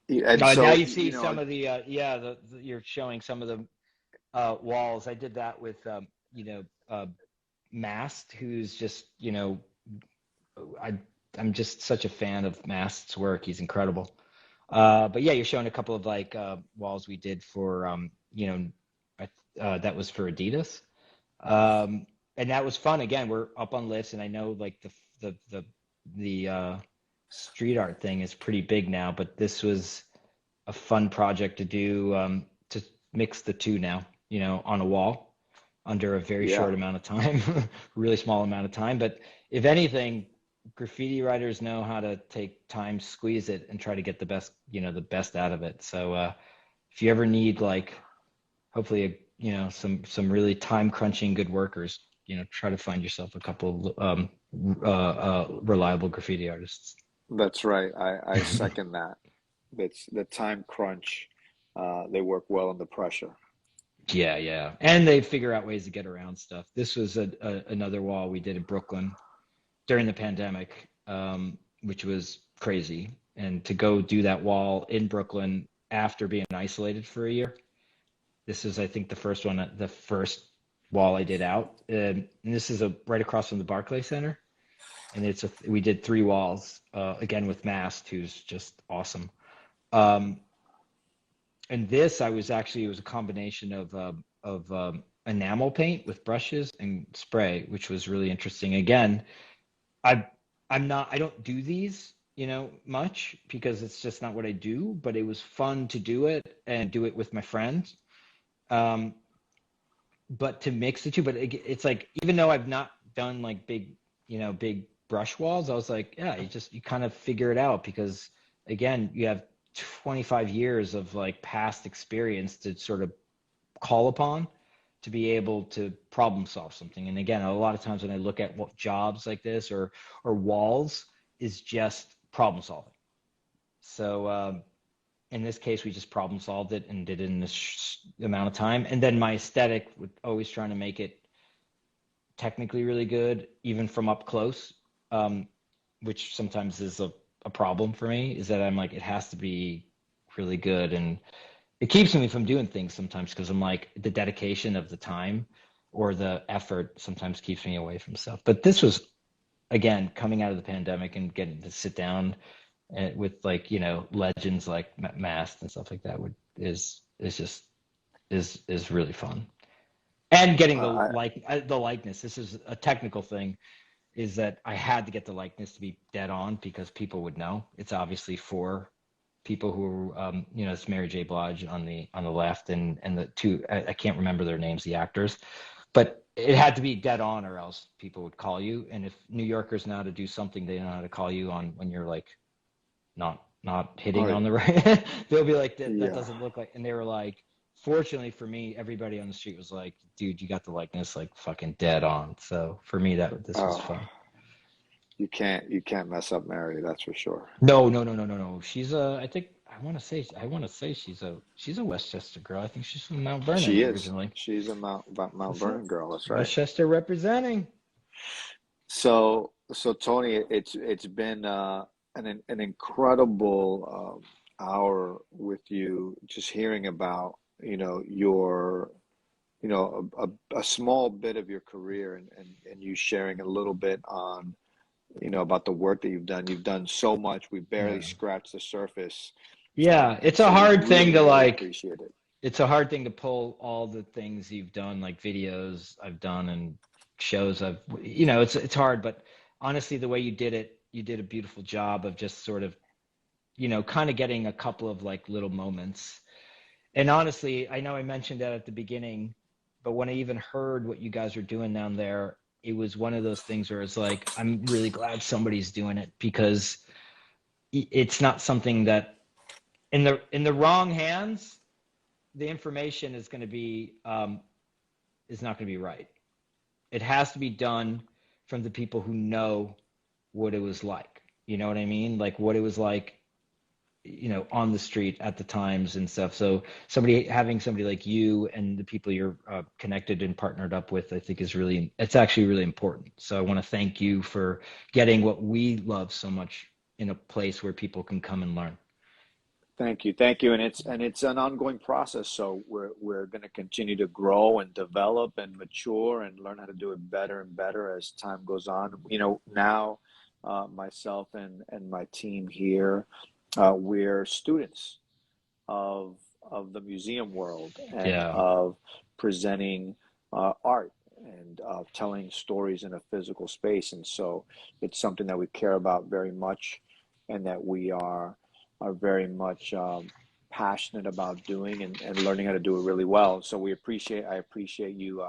S2: And
S1: Now
S2: so,
S1: you see some of the you're showing some of the walls. I did that with Mast, who's just I I'm just such a fan of Mast's work. He's incredible. But yeah, you're showing a couple of like walls we did for that was for Adidas. Um, and that was fun. Again, we're up on lifts, and I know like the street art thing is pretty big now, but this was a fun project to do, to mix the two now, on a wall under a very
S2: yeah,
S1: short amount of time, really small amount of time. But if anything, graffiti writers know how to take time, squeeze it, and try to get the best out of it. So if you ever need like, hopefully, some really time crunching good workers, try to find yourself a couple reliable graffiti artists.
S2: that's right. I second that. It's the time crunch. They work well under pressure.
S1: Yeah, yeah. And they figure out ways to get around stuff. This was another wall we did in Brooklyn during the pandemic, which was crazy. And to go do that wall in Brooklyn after being isolated for a year, this is, I think, the first wall I did out. And this is right across from the Barclay Center. And we did three walls, again with Mast, who's just awesome. Um, and this, it was a combination of enamel paint with brushes and spray, which was really interesting. Again, I I don't do these, much because it's just not what I do, but it was fun to do it and do it with my friends. Um, but to mix the two, but it's like, even though I've not done like big brush walls, I was like, yeah, you kind of figure it out because again, you have 25 years of like past experience to sort of call upon to be able to problem solve something. And again, a lot of times when I look at what jobs like this or walls is just problem solving. So in this case, we just problem solved it and did it in this amount of time. And then my aesthetic, with always trying to make it technically really good, even from up close, which sometimes is a problem for me, is that I'm like, it has to be really good. And it keeps me from doing things sometimes because I'm like, the dedication of the time or the effort sometimes keeps me away from stuff. But this was, again, coming out of the pandemic and getting to sit down with like, legends like Mast and stuff like that is just is really fun. And getting
S2: I
S1: the likeness. This is a technical thing, is that I had to get the likeness to be dead on because people would know. It's obviously for people who it's Mary J. Blige on the left and the two, I can't remember their names, the actors, but it had to be dead on or else people would call you. And if New Yorkers know how to do something, they know how to call you on when you're like not hitting
S2: oh
S1: on the right. They'll be like, that
S2: yeah.
S1: doesn't look like, and they were like, fortunately for me, everybody on the street was like, dude, you got the likeness like fucking dead on. So for me, this was
S2: Oh,
S1: fun.
S2: you can't mess up Mary, that's for sure.
S1: No, no, no, no, no, no. She's I think I want to say she's a Westchester girl. I think she's from Mount Vernon
S2: She is.
S1: originally.
S2: She's a Mount
S1: What's up?
S2: Vernon girl. That's right.
S1: Westchester representing.
S2: So Tony, it's been an incredible hour with you, just hearing about your a small bit of your career and you sharing a little bit on about the work that you've done. You've done so much. We barely
S1: Yeah.
S2: scratched the surface,
S1: Yeah,
S2: and
S1: it's a
S2: so we
S1: hard thing
S2: really
S1: to
S2: really
S1: like.
S2: appreciate it.
S1: It's a hard thing to pull all the things you've done, like videos I've done and shows it's hard, but honestly, the way you did it, you did a beautiful job of just sort of, kind of getting a couple of like little moments. And honestly, I know I mentioned that at the beginning, but when I even heard what you guys were doing down there, it was one of those things where it's like, I'm really glad somebody's doing it because it's not something that in the wrong hands, the information is not going to be right. It has to be done from the people who know what it was like. You know what I mean? Like what it was like, on the street at the times and stuff. So having somebody like you and the people you're connected and partnered up with, I think it's actually really important. So I want to thank you for getting what we love so much in a place where people can come and learn.
S2: Thank you, and it's an ongoing process. So we're going to continue to grow and develop and mature and learn how to do it better and better as time goes on. Now myself and my team here, we're students of the museum world and
S1: Yeah.
S2: of presenting art and of telling stories in a physical space. And so it's something that we care about very much, and that we are very much passionate about doing and learning how to do it really well. So I appreciate you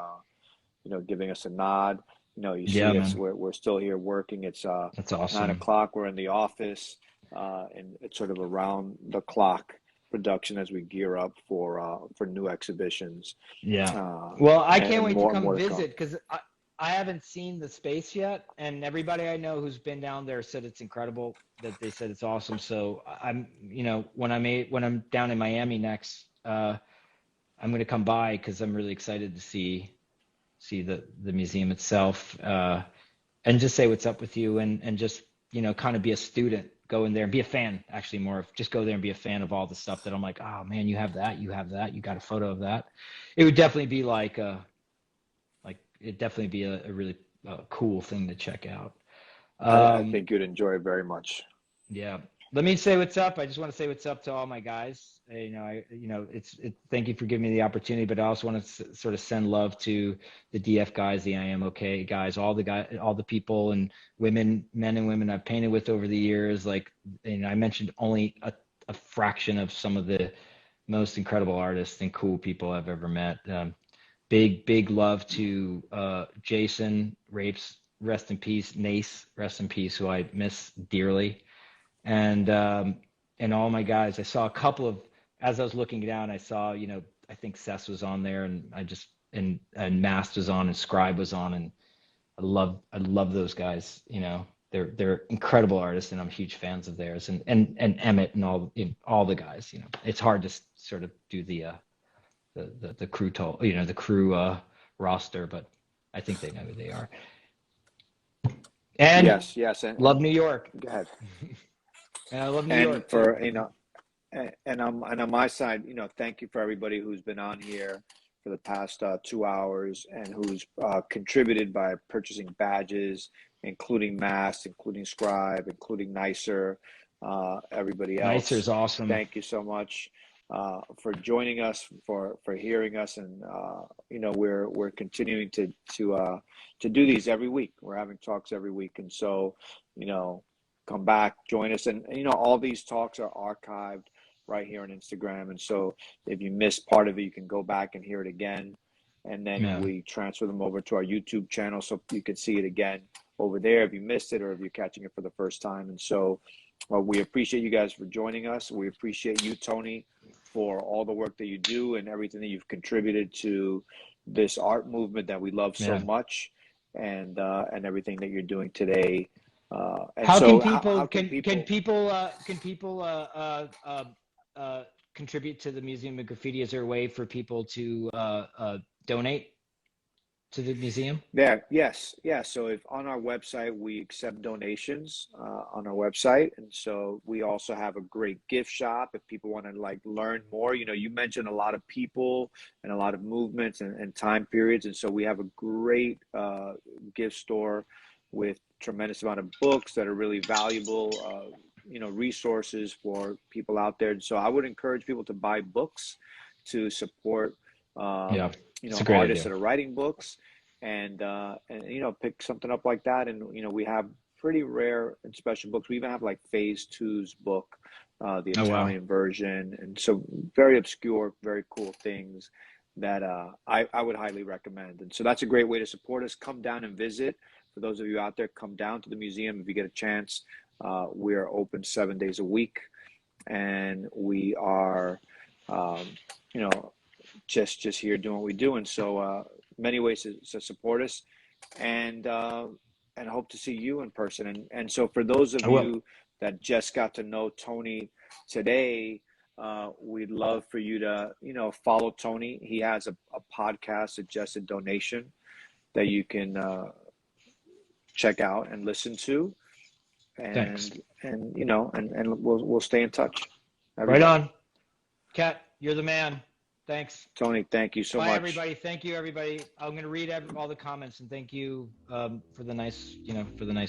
S2: giving us a nod. You
S1: Yeah,
S2: see us,
S1: man.
S2: we're still here working. It's
S1: That's
S2: nine
S1: awesome.
S2: o'clock. We're in the office, and it's sort of around the clock production as we gear up for new exhibitions,
S1: Yeah. Well, I can't
S2: and
S1: wait to come
S2: more to come.
S1: visit because I haven't seen the space yet, and everybody I know who's been down there said it's incredible, that they said it's awesome. So I'm, when I'm down in Miami next, I'm going to come by because I'm really excited to see the museum itself, and just say what's up with you and just, kind of be a student, go in there and be a fan, actually more of just go there and be a fan of all the stuff that I'm like, oh man, you have that, you got a photo of that. It would definitely be like it'd definitely be a really cool thing to check out.
S2: I
S1: Um,
S2: think you'd enjoy it very much.
S1: yeah. Let me say what's up. I just want to say what's up to all my guys. Thank you for giving me the opportunity, but I also want to sort of send love to the DF guys, the I Am Okay guys, all the people and women, men and women I've painted with over the years. Like, I mentioned only a fraction of some of the most incredible artists and cool people I've ever met. Big love to Jason Rapes, rest in peace. Nace, rest in peace, who I miss dearly, and all my guys. I saw a couple of, as I was looking down, I saw, I think Sess was on there, and and Mast was on and Scribe was on, and I love those guys. You know, they're incredible artists, and I'm huge fans of theirs. And Emmett and all the guys. You know, it's hard to sort of do the crew the crew roster, but I think they know who they are. And
S2: yes,
S1: love New York.
S2: go ahead.
S1: And I love New
S2: And
S1: York too.
S2: for and on my side, thank you for everybody who's been on here for the past 2 hours and who's contributed by purchasing badges, including Mass, including Scribe, including Nicer, everybody
S1: Nicer's
S2: else.
S1: awesome.
S2: Thank you so much for joining us, for hearing us, and we're continuing to do these every week. We're having talks every week, and so come back, join us, and all these talks are archived right here on Instagram, and so if you missed part of it, you can go back and hear it again, and then
S1: Yeah.
S2: we transfer them over to our YouTube channel so you can see it again over there if you missed it or if you're catching it for the first time. And so we appreciate you guys for joining us. We appreciate you, Tony, for all the work that you do and everything that you've contributed to this art movement that we love so
S1: Yeah.
S2: much, and everything that you're doing today. And
S1: How
S2: so
S1: can people
S2: how can people
S1: contribute to the Museum of Graffiti? Is there a way for people to donate to the museum?
S2: Yeah. So if on our website, we accept donations on our website. And so we also have a great gift shop if people want to learn more. You mentioned a lot of people and a lot of movements and time periods. And so we have a great gift store with tremendous amount of books that are really valuable, resources for people out there. And so I would encourage people to buy books to support,
S1: It's a great
S2: artists
S1: idea.
S2: that are writing books, and pick something up like that. And we have pretty rare and special books. We even have Phase 2's book, the
S1: Oh wow.
S2: Italian version, and so very obscure, very cool things that I would highly recommend. And so that's a great way to support us. Come down and visit. For those of you out there, come down to the museum if you get a chance. We are open 7 days a week, and we are, just here doing what we do. And so many ways to support us, and hope to see you in person. And so for those of
S1: I will.
S2: you that just got to know Tony today, we'd love for you to follow Tony. He has a podcast, Suggested Donation, that you can check out and listen to,
S1: Thanks.
S2: and we'll stay in touch.
S1: Right on. Kat, you're the man. Thanks.
S2: Tony, thank you so
S1: Bye,
S2: much.
S1: everybody. Thank you, everybody. I'm going to read all the comments, and thank you for the nice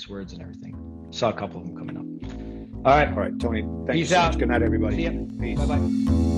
S1: words and everything. Saw a couple of them coming up. All right.
S2: All right, Tony, thank you
S1: Peace
S2: so
S1: out.
S2: much. Good night, everybody.
S1: See ya.
S2: Peace.
S1: Bye-bye.